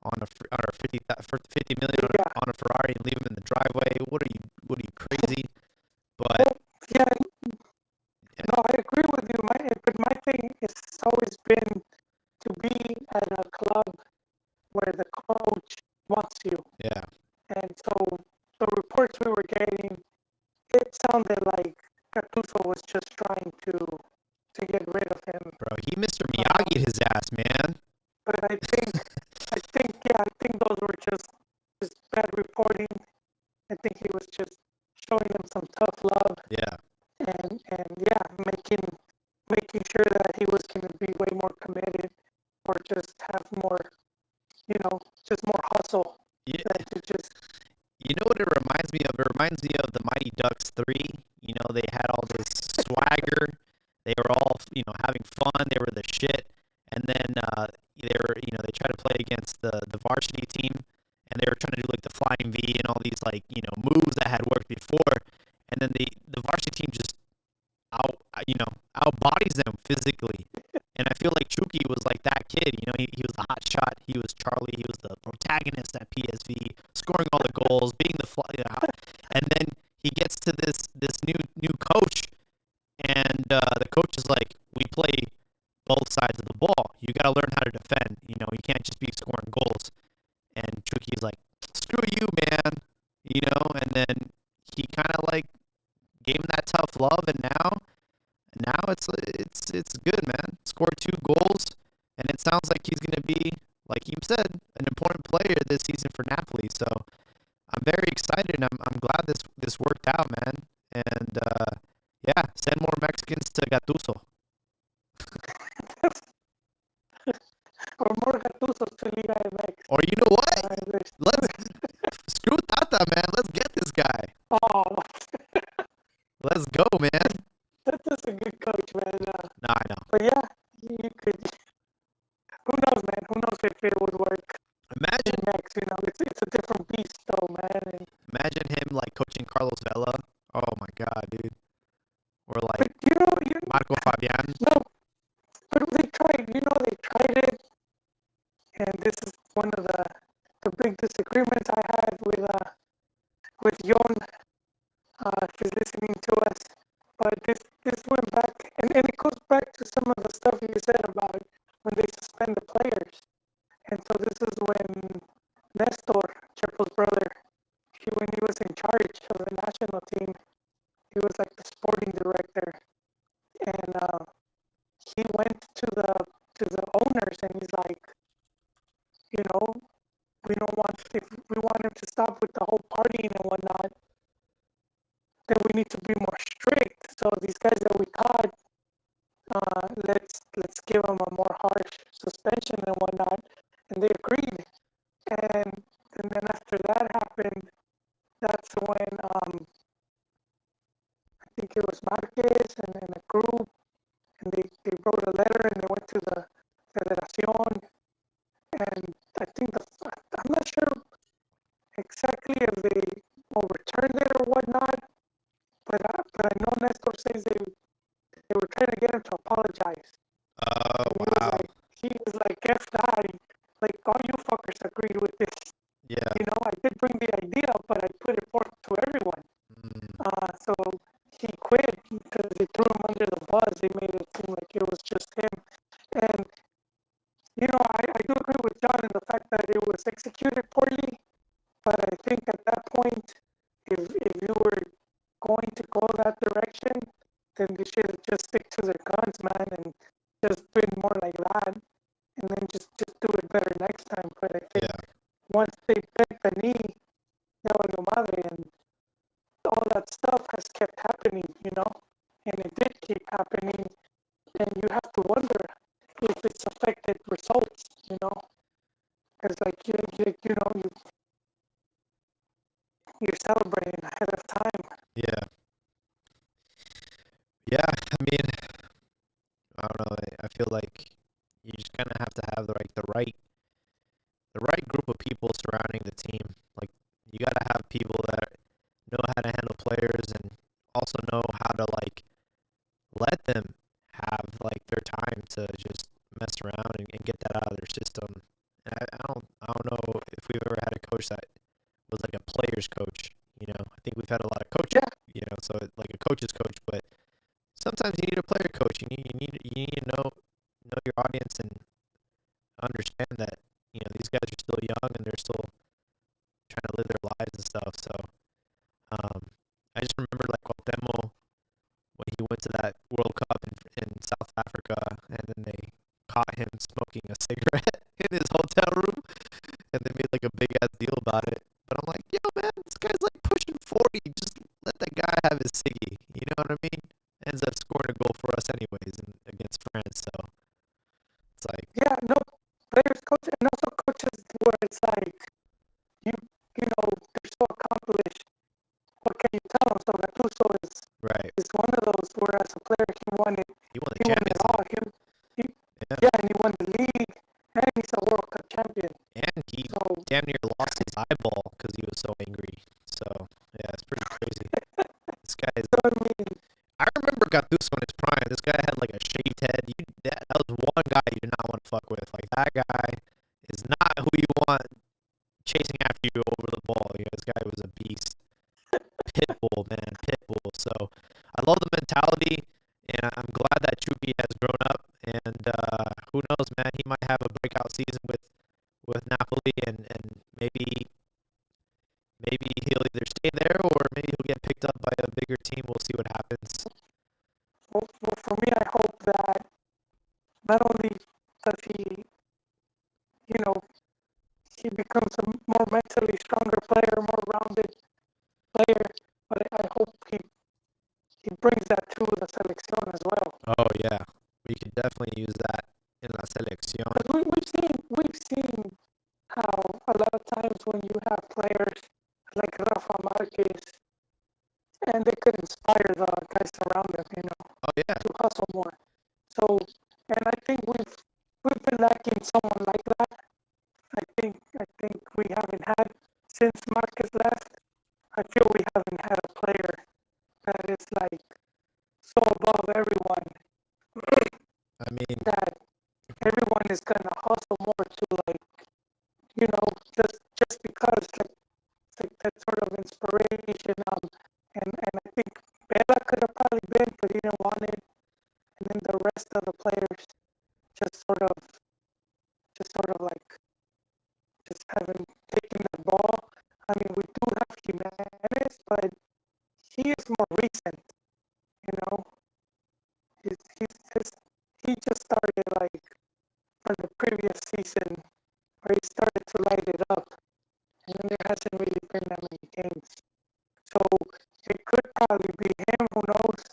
on a 50 million on a Ferrari and leave him in the driveway? What are you crazy?" But no, I agree with you. But my thing has always been to be at a club where the coach wants you. Yeah. And so the reports we were getting, it sounded like Gattuso was just trying to get rid of him. Bro, he Mr. Miyagi his ass, man. But I think those were just bad reporting. I think he was just showing him some tough love. Yeah. And making sure that he was going to be way more committed, or just have more, just more hustle. Yeah. Just. You know what it reminds me of? It reminds me of the Mighty Ducks 3. They had all this swagger. They were all, having fun. They were the shit. And then they tried to play against the varsity team, and they were trying to do like the flying V and all these moves that had worked before. And then the varsity team just outbodies them physically. And I feel like Chucky was like that kid. He was the hot shot. He was Charlie. He was the protagonist at PSV, scoring all the goals, being the and then he gets to this new coach, and the coach is like, "We play both sides of the ball. You got to learn how to defend. You can't just be scoring goals." And Chucky's like, "Screw you, man." And then he kind of like gave him that tough love, and now it's good, man. Scored 2 goals, and it sounds like he's going to be, like he said, an important player this season for Napoli. So I'm very excited, and I'm glad this worked out, man. And send more Mexicans to Gattuso. Or more Gattusos to CantinaMX. Or you know what? Let's screw Tata, man. Let's get this guy. Oh. Let's go, man. That's a good coach, man. I know. But yeah, you could. Who knows, man? Who knows if it would work? Imagine next. It's a different beast, though, man. And imagine him like coaching Carlos Vela. Oh my God, dude. Or like but Marco Fabian. No, but they tried. They tried it, and this is one of the big disagreements I had with Jon. If he's listening to us. But this went back, and it goes back to some of the stuff you said about when they suspend the players. And so this is when Nestor, Chepo's brother, when he was in charge of the national team, he was like the sporting director. And he went to the owners, and he's like, we if we want him to stop with the whole partying and whatnot, then we need to be more strict. So these guys that we caught, let's give them a more harsh suspension and whatnot. And they agreed. And then after that happened, that's when I think it was Marquez and a group, and they wrote a letter and they went to the Federación. And I think I'm not sure exactly if they overturned it or whatnot. But I know Nestor says they were trying to get him to apologize. Oh, wow. He was like, F that. Like, all you fuckers agreed with this. Yeah. I did bring the idea, but I put it forth to everyone. So he quit because they threw him under the bus. They made it seem like it was just him. was executed poorly. But I think at that point, if you were going to go that direction, then they should have just stick to their guns, man, and just been more like that, and then just do it better next time. But I think once they bent the knee, ya valió madre, and all that stuff has kept happening, and it did keep happening, and you have to wonder if it's affected results, because you're celebrating ahead of time. Yeah. Yeah, I mean, I don't know. I feel like you just kind of have to have the right group of people surrounding the team. Like, you got to have people that know how to handle players and also know how to let them have their time to just mess around and get that out of their system. And I don't know if we've ever had a coach that was like a player's coach. I think we've had a lot of coaches. So like a coach's coach, but sometimes you need a player coach. You need to know your audience and understand that these guys are still young and they're still trying to live their lives and stuff. So I just remember Cuauhtemoc when he went to that World Cup in South Africa, and then they caught him smoking a cigarette in his hotel room, and they made a big ass deal about it. But I'm like, yo, man, this guy's pushing 40. Just let that guy have his ciggy. You know what I mean? Ends up scoring a goal for us anyways against France. So it's no, players, coaches, and also coaches where it's they're so accomplished. What can you tell them? So Gattuso is one of those where as a player he won it all. And he won the league, and he's a World Cup champion. And he damn near lost his eyeball because he was so angry. So yeah, it's pretty crazy. This guy is. I remember Gattuso in his prime. This guy had a shaved head. That was one guy you did not want to fuck with. That guy is not who you want chasing after you over the ball. This guy was a beast. Pitbull, man, pitbull. So I love the mentality, and I'm glad that Chucky has grown up. And who knows, man? He might have a breakout season with Napoli, and maybe he'll either stay there or maybe he'll get picked up by a bigger team. We'll see what happens. Well, for me, I hope that not only does he, he becomes a more mentally stronger player, more rounded player, but I hope he brings that to the selección as well. Oh yeah, we could definitely use that in la selección. We've seen how a lot of times when you have players like Rafa Marquez, and they could inspire the guys around them, to hustle more. So, and I think we've been lacking someone like that. I think we haven't had since Marquez left. I feel we haven't had a player that is so above everyone. I mean, that everyone is gonna hustle more to just because that sort of inspiration. And I think Bella could have probably been, but he didn't want it. And then the rest of the players just sort of just haven't taken the ball. I mean, we do have Jimenez, but he is more recent. He just started from the previous season where he started to light it up, and then there hasn't really been that many games. So it could probably be him. Who knows?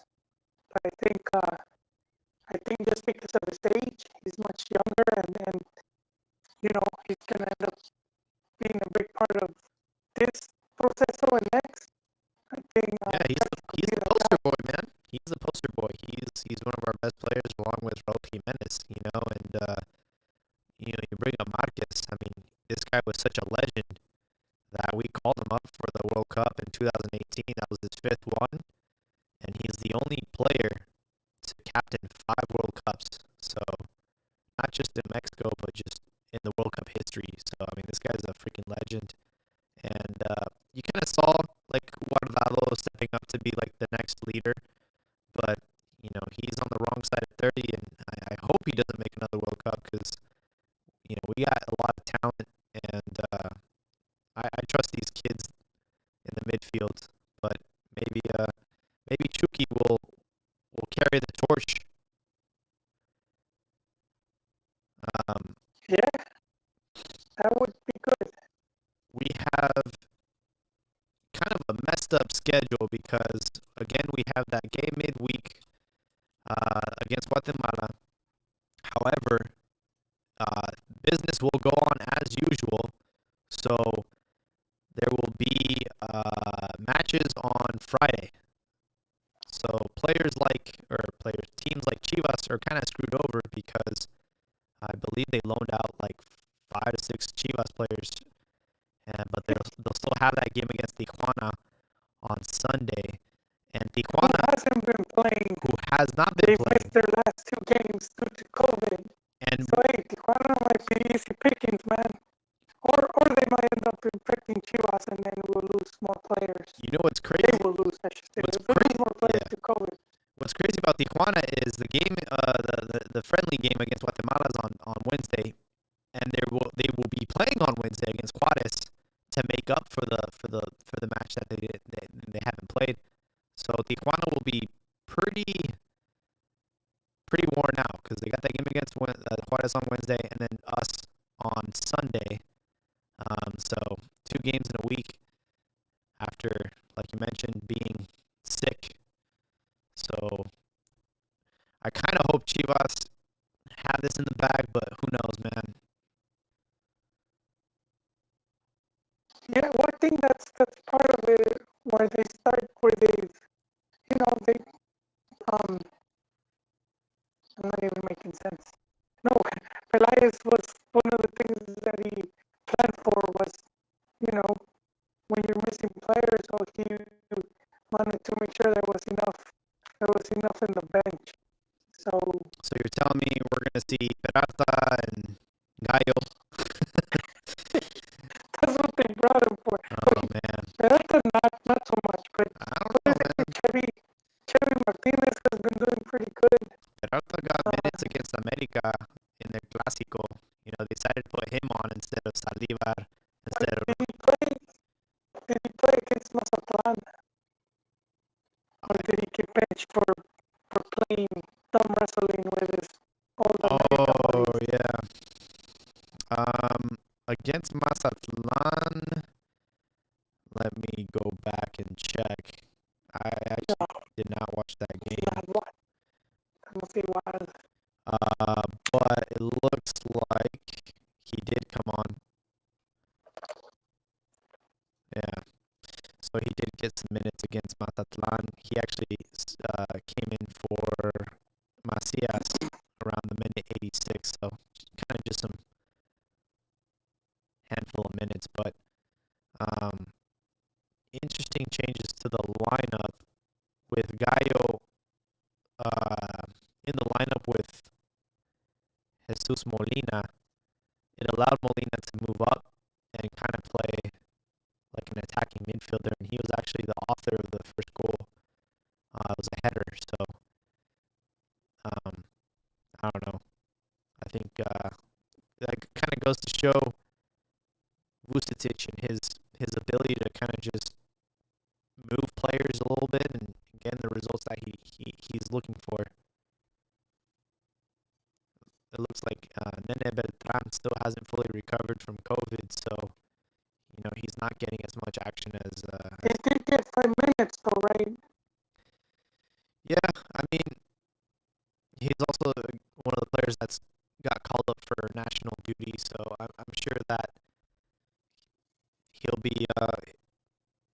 But I think just because of his age, he's much younger, and he's gonna end up being a big part of this proceso and next. I think he's the poster boy, man. He's the poster boy. He's one of our best players, along with Raul Jimenez. And you bring up Marquez. I mean, this guy was such a legend that we called him up for the World Cup in 2018. That was his 5th one, and he's the only player to captain 5 World Cups. So not just in Mexico, but just in the World Cup history. So I mean, this guy's a freaking legend. And you kind of saw Guardado stepping up to be the next leader, but he's on the wrong side of 30, and I hope he doesn't make another World Cup because we got a lot of talent, and Um, Yeah, that would be good. we have kind of a messed up schedule because again we have that game midweek against Guatemala. However, business will go on as usual, so there will be matches on Friday. So teams like Chivas are kind of screwed over because I believe they loaned out like 5 to 6 Chivas players, but they'll still have that game against Tijuana on Sunday. And Who Tijuana, hasn't been playing? who has not been They've playing, missed their last 2 games due to COVID. and So hey, Tijuana might be easy pickings, man. Or they might end up infecting Chivas and then we'll lose more players. you know what's They crazy? will lose, I should say. What's They'll lose crazy? more players Yeah. to COVID. What's crazy about Tijuana is the game, the friendly game against Guatemala is on Wednesday, and they will be playing on Wednesday against Juarez to make up for the match that they haven't played. So Tijuana will be pretty worn out because they got that game against Juarez on Wednesday and then us on Sunday. So 2 games in a week after, like you mentioned, being sick. So I kind of hope Chivas have this in the bag, but who knows, man. Yeah, well, I think that's part of it where they start where they I'm not even making sense. No, Pelaez was one of the things that he planned for was, when you're missing players, so he wanted to make sure there was enough in the bench. So So you're telling me we're gonna see Peralta and Gallo? that's what they brought him for. Oh man, Peralta not so much, but I don't know, man. Chevy Martinez has been doing pretty good. Peralta got minutes against America in their clásico. You know, they decided to put him on instead of Saldívar, instead of. Did he play against Mazatlan? Or did he get benched for playing thumb wrestling with his old America Oh buddies? yeah. Against Mazatlan, let me go back and check. I actually did not watch that game. That must be wild. But it looks like he did come on. Yeah. So he did get some minutes against Mazatlan. He actually came in for Macias around the minute 86. So kind of just some handful of minutes, but interesting changes to the lineup with Gallo in the lineup with Jesus Molina. It allowed Molina to move up and kind of play like an attacking midfielder, and he was actually the author of the first goal. It was a header, so I don't know. I think that kind of goes to show Vucetic and his ability to kind of just move players a little bit and get the results that he's looking for. It looks like Nene Beltran still hasn't fully recovered from COVID, so he's not getting as much action as. He did get 5 minutes though, right? Yeah, I mean, he's also one of the players that's got called up for national duty, so I'm sure that he'll be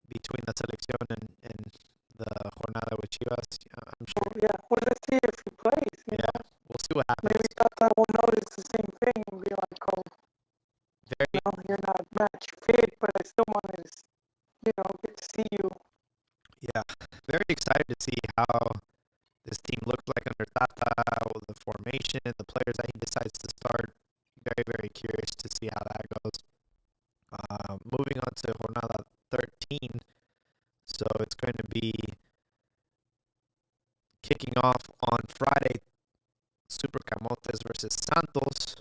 between the selección and the Journada with Chivas. I'm sure. Yeah, well, let's see if he plays. Yeah, we'll see what happens. Maybe Tata will notice the same thing and be like, "Oh, Very. you're not match fit, but I still wanted to, get to see you." Yeah, very excited to see how this team looked like under Tata, the formation, the players that he decides to start. Very, very curious to see how that goes. Moving on to Jornada 13. So it's going to be kicking off on Friday, Super Camotes versus Santos,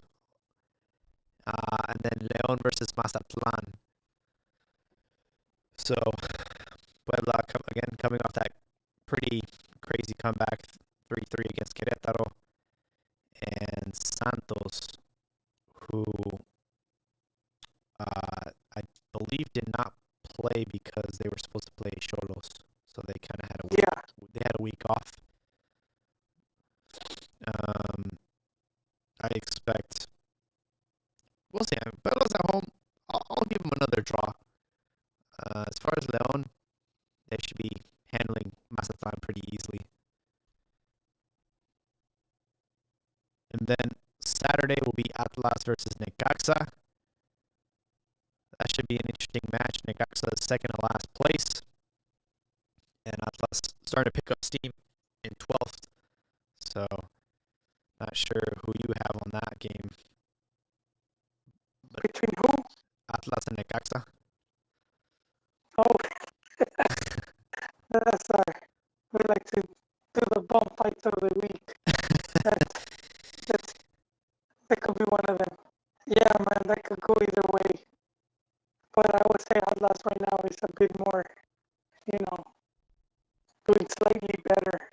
and then León versus Mazatlan. So Puebla, again, coming off that pretty crazy comeback, 3-3 against Querétaro, and Santos who I believe did not play because they were supposed to play Cholos, so they kind of had a week. Yeah. They had a week off. I expect we'll see. Pelos at home. I'll give them another draw. As far as Leon, they should be handling Mazatlan pretty easily. And then Saturday will be Atlas versus Necaxa. That should be an interesting match. Necaxa is second to last place, and Atlas starting to pick up steam in 12th. So, not sure who you have on that game. But between who? Atlas and Necaxa. Oh, that's we like to do the bum fights of the week. That could be one of them. Yeah, man, that could go either way. But I would say Atlas right now is a bit more, doing slightly better.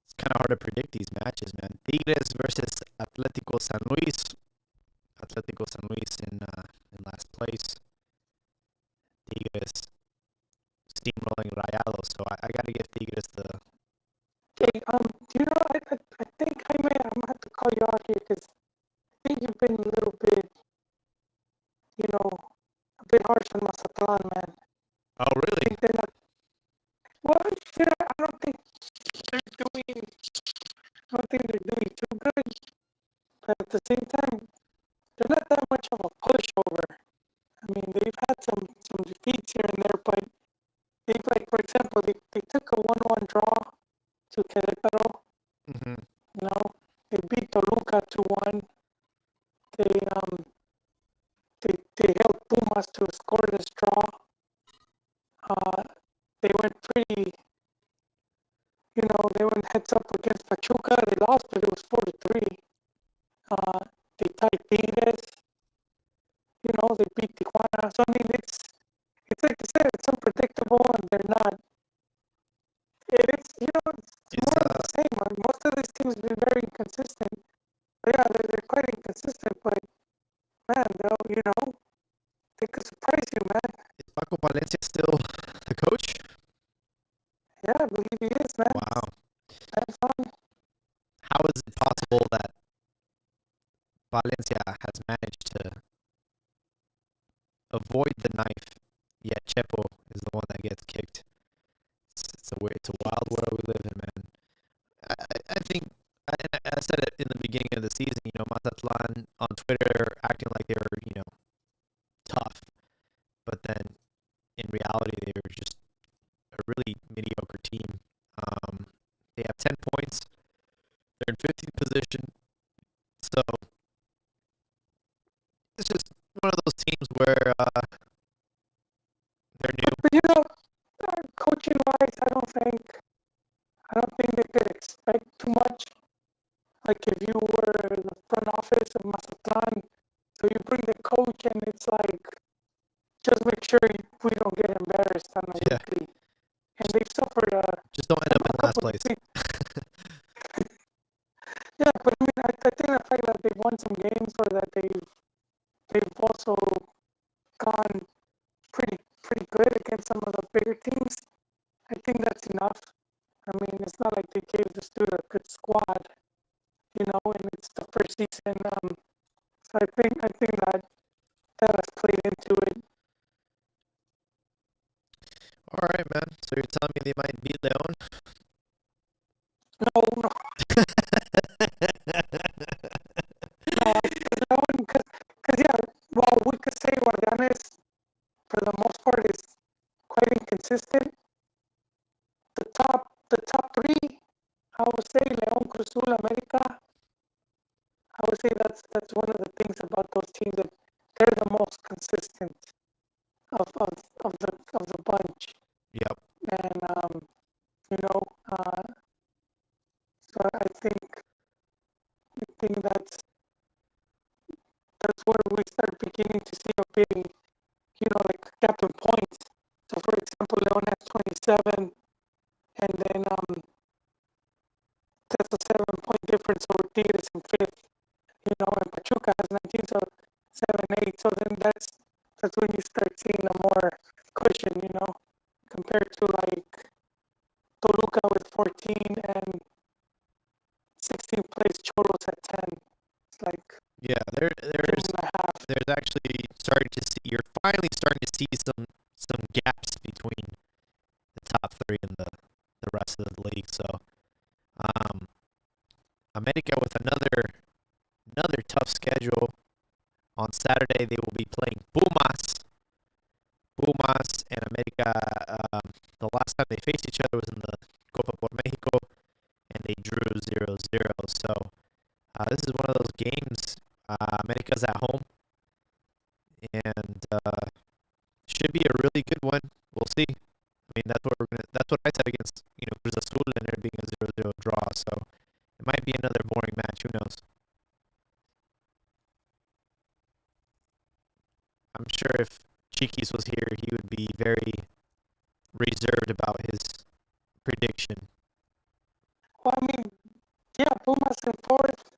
It's kind of hard to predict these matches, man. Tigres versus Atlético San Luis. Atlético San Luis in last place. Tigres steamrolling Rayados, so I gotta give Tigres the. Hey, I think I'm gonna have to call you out here because I think you've been a little bit, a bit harsh on Mazatlan, man. Oh, really? I think they're not. Well, I don't think they're doing too good, but at the same time, they're not that much of a pushover. I mean, they've had some defeats here and there, but like, for example, they took a 1-1 draw to Querétaro. Mm-hmm. They beat Toluca 2-1. They held Pumas to a scoreless draw. They went pretty, they went heads up against Pachuca. They lost, but it was 4-3. They tied Tigres. They beat Tijuana. So I mean, it's like I said, it's unpredictable, and they're not. It's more of the same. Most of these teams have been very inconsistent. Yeah, they're quite inconsistent, but man, they could surprise you, man. Is Paco Palencia still the coach? Yeah, I believe he is, man. Wow. That's fun. How is it possible that Valencia has managed to avoid the knife, yet Chepo is the one that gets kicked? It's a wild world we live in, man. I think I said it in the beginning of the season. Mazatlan on Twitter acting like they were tough, but then in reality they were just a really mediocre team. They have 10 points. They're in 15th position. So it's just one of those teams where they're new. But coaching wise, I don't think they could expect too much. Like if you were in the front office of Mazatlan, so you bring the coach and it's like, just make sure we don't get embarrassed on a weekly. And they've suffered just don't end up in last place. Yeah, but I mean, I think the fact that they've won some games or that they've also gone pretty good against some of the bigger teams, I think that's enough. I mean, it's not like they gave this dude a good squad, and it's the first season. So I think that has played into it. All right, man. So you're telling me they might beat Leon? No. No, because yeah, well, we could say Guardianes, for the most part, is quite inconsistent. The top three, I would say León, Cruz Azul, America. I would say that's one of the things about those teams, that they're the most consistent of the bunch. Yep. And so I think that's where we start beginning to see a big, like gap in points. So for example, León has 27, and then that's a 7-point difference over Tigres in 5th. And Pachuca has 19, so Yeah, game and a half. there's actually starting to see you're finally starting to see some gaps between the top three and the rest of the league. So America with another tough schedule. On Saturday they will be playing Pumas. Pumas and America. The last time they faced each other was in the Copa por Mexico, and they drew 0-0. So this is one of those games. America's at home, and should be a really good one. We'll see. I mean, that's what I said against Cruz Azul, and there being a 0-0 draw. So it might be another boring match. Who knows? I'm sure if Chiquis was here, he would be very reserved about his prediction. Well, I mean, yeah, Pumas in fourth,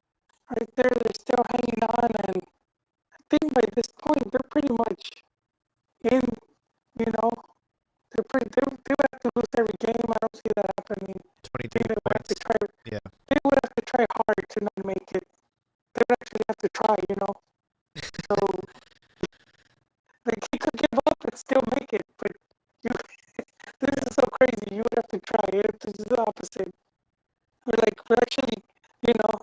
right there. They're still hanging on, and I think by this point they're pretty much in. You know, they're pretty. They would have to lose every game. I don't see that happening. 23 They would have points. to try. Yeah. They would have to try hard to not make it. They would actually have to try. You know, so like he could give up and still make it, but you. This is so crazy. You would have to try. It's the opposite. We're actually, you know,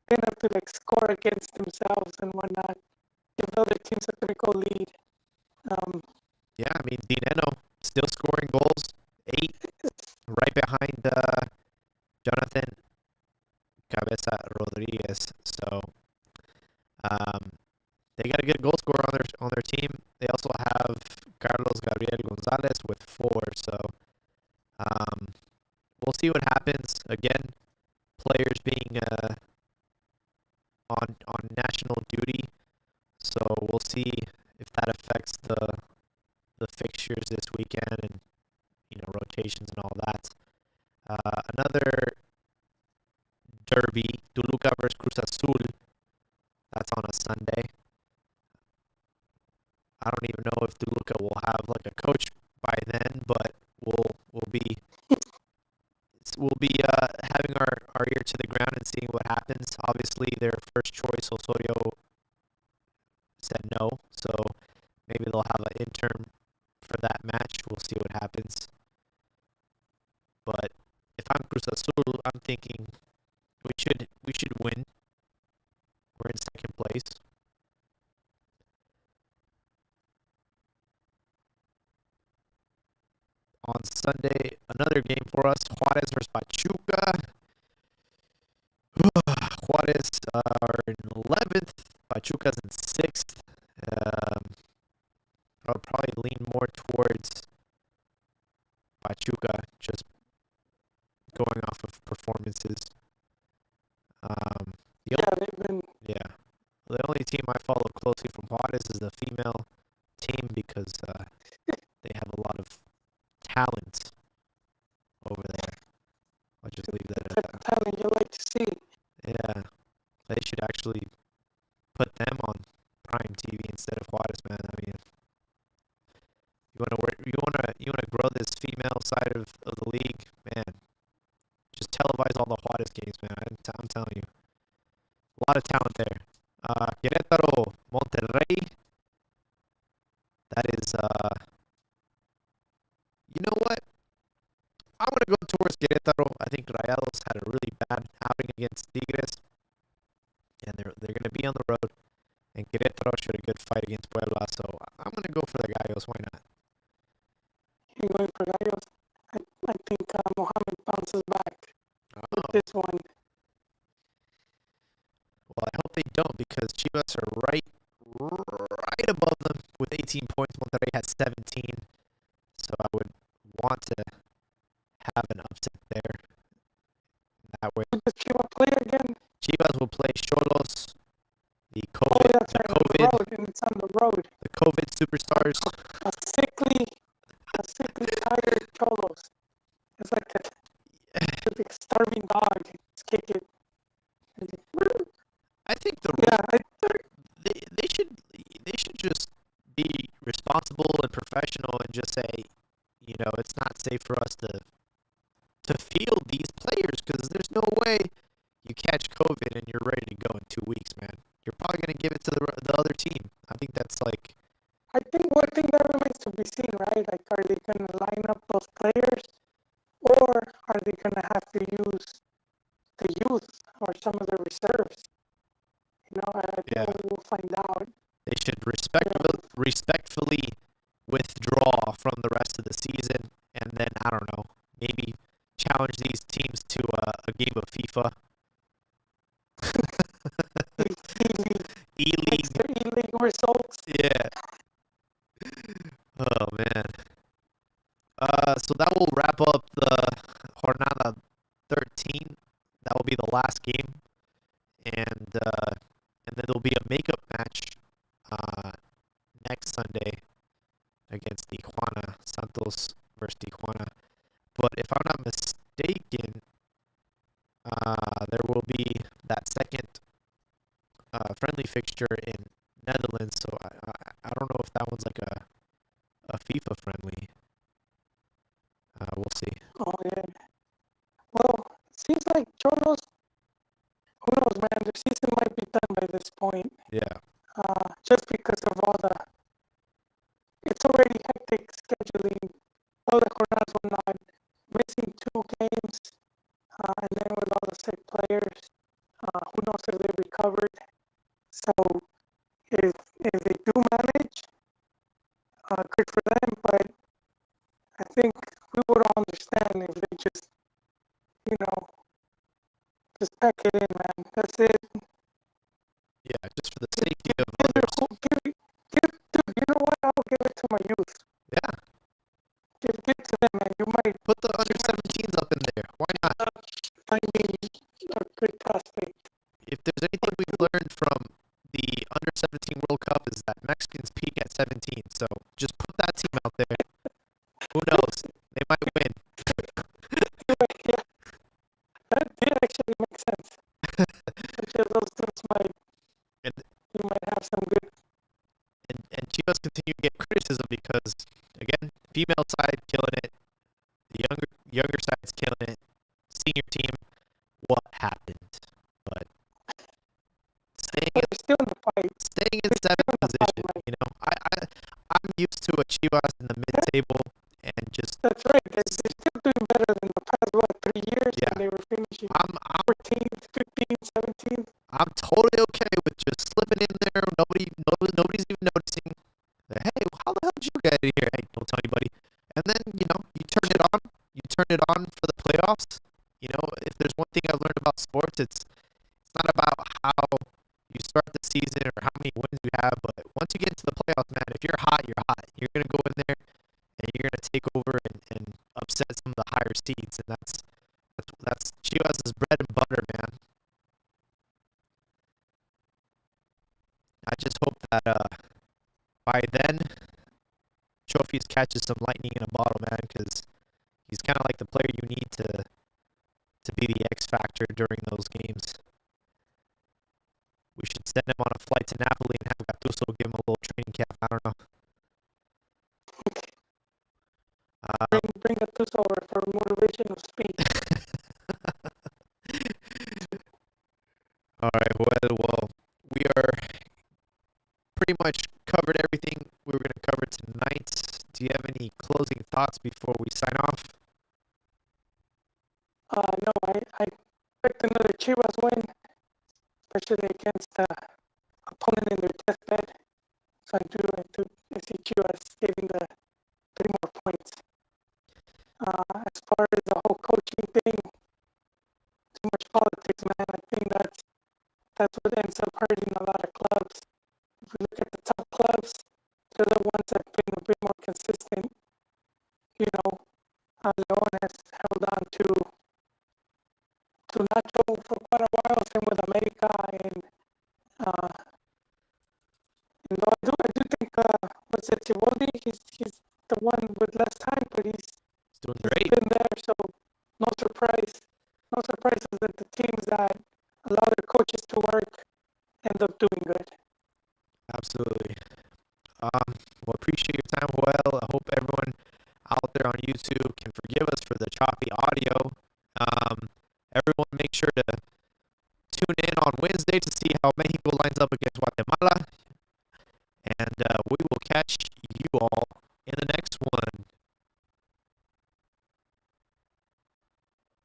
they have to like score against themselves and whatnot. Give the other teams a 3-goal lead. Yeah, I mean, Dineno still scoring goals, 8, right behind Jonathan Cabeza Rodriguez. So they got a good goal scorer on their team. They also have Carlos Gabriel Gonzalez with 4. So we'll see what happens. Again, players being on national duty. So we'll see if that affects the fixtures this weekend and rotations and all that. Another derby, Toluca versus Cruz Azul. That's on a Sunday. I don't even know if Toluca will have like a coach by then, but we'll be having our ear to the ground and seeing what happens. Obviously, their first choice, Osorio, said no, so maybe they'll have an interim for that match. We'll see what happens. But if I'm Cruz Azul, I'm thinking we should win. We're in second place. On Sunday, another game for us, Juarez versus Pachuca. Juarez are in 11th, Pachuca's in 6th. I'll probably lean more towards Pachuca, just going off of performances. The only team I follow closely from Juarez is the female team because they have a lot of talent over there. I'll just leave that at that. Talent you like to see. Yeah, they should actually put them on prime TV instead of Juarez, man. I mean, you wanna grow this female side of the league, man. Just televise all the Juarez games, man. I'm telling you, a lot of talent there. Querétaro, Monterrey. That is, you know what? I'm gonna go towards Querétaro. I think Rayados had a really bad outing against Tigres, and they're gonna be on the road. And Querétaro showed a good fight against Puebla, so I'm gonna go for the Gallos. Why not? You're going for Gallos. I think Mohamed bounces back with this one. Well, I hope they don't because Chivas are right above them with 18 points. Monterrey has 17, so I would want to have an upset there. That way, Who does Chivas play again? Chivas will play Xolos, the Oh, that's right, on the road, and it's on the road. The COVID superstars. A sickly, tired Cholos. It's like a big starving dog. Just kick it. I think they should just be responsible and professional and just say, it's not safe for us to field these players because there's no way you catch COVID and you're ready to go in 2 weeks, man. You're probably going to give it to the other team. I think that's like, I think one thing that remains to be seen, right? Like, are they going to line up those players, or are they going to have to use the youth or some of the reserves? You know, I think yeah, we'll find out. they should Yeah. respectfully withdraw from the rest of the season, and then I don't know, maybe challenge these teams to a game of FIFA. E-League. Extra E-League results. Yeah. Oh man. So that will wrap up the Jornada 13. That will be the last game, and then there'll be a makeup match next Sunday against Tijuana, Santos versus Tijuana. But if I'm not mistaken, there will be that second friendly fixture in Netherlands. So I don't know if that one's like a FIFA friendly. We'll see. Oh, yeah. Well, seems like Cholos, who knows, man, their season might be done by this point. Yeah. Just because of it's already hectic scheduling, all the jornadas were not missing 2 games, and then with all the sick players, who knows if they recovered. So if they do manage, good for them, but I think we would all understand if they just, just pack it in, man. That's it. Yeah, just for the safety of Dude, others. you know what? I'll give it to my youth. Yeah. Give it to them, man. You might Put the under 17s up in there. Why not? find me a good prospect. If there's anything we've learned from the under 17 World Cup is that Mexicans peak at 17. So just put that team out there. Who knows? They might win. Yeah, that did actually make sense. Those teams you might have some good. And Chivas continue to get criticism because, again, female side killing it, the younger side's killing it, senior team, what happened? But They're still in the fight. staying in seventh position, you know, I'm used to a Chivas in the mid-table and just. That's right. They're still doing better than the past 3 years. Yeah. And they were finishing I'm 14th, 15th, 17th. I'm totally okay with just slipping in there. Nobody's even noticing. Hey, how the hell did you get in here? Hey, don't tell anybody. And then you turn it on. You turn it on for the playoffs. You know, if there's one thing I learned about sports, it's not about how you start the season or how many wins you have, but once you get into the playoffs, man, if you're hot, you're hot. You're gonna go in there and you're gonna take over and upset some of the higher seeds, and that's Chivas' bread and butter, man. I just hope that by then, Trophies catches some lightning in a bottle, man, because he's kind of like the player you need to be the X factor during those games. We should send him on a flight to Napoli and have Gattuso give him a little training camp. I don't know. Bring Gattuso over for a motivational speech. All right, well, we are pretty much covered everything we were going to cover tonight. Do you have any closing thoughts before we sign off? No, I expect another Chivas win, especially against the opponent in their deathbed. So I see Chivas getting the 3 more points. As far as the whole coaching thing, too much politics, man. I think that's what ends up hurting a lot of clubs. If we look at the top clubs, they're the ones that have been a bit more consistent. Leon has held on to Nacho for quite a while, same with America, and I do think what's it, Siboldi, he's the one with less time, but he's doing great. Been there, so no surprises that the teams that allow their coaches to work end up doing good. Absolutely. Well, appreciate your time, Joel. I hope everyone out there on YouTube can forgive us for the choppy audio. Everyone make sure to tune in on Wednesday to see how Mexico lines up against Guatemala. And we will catch you all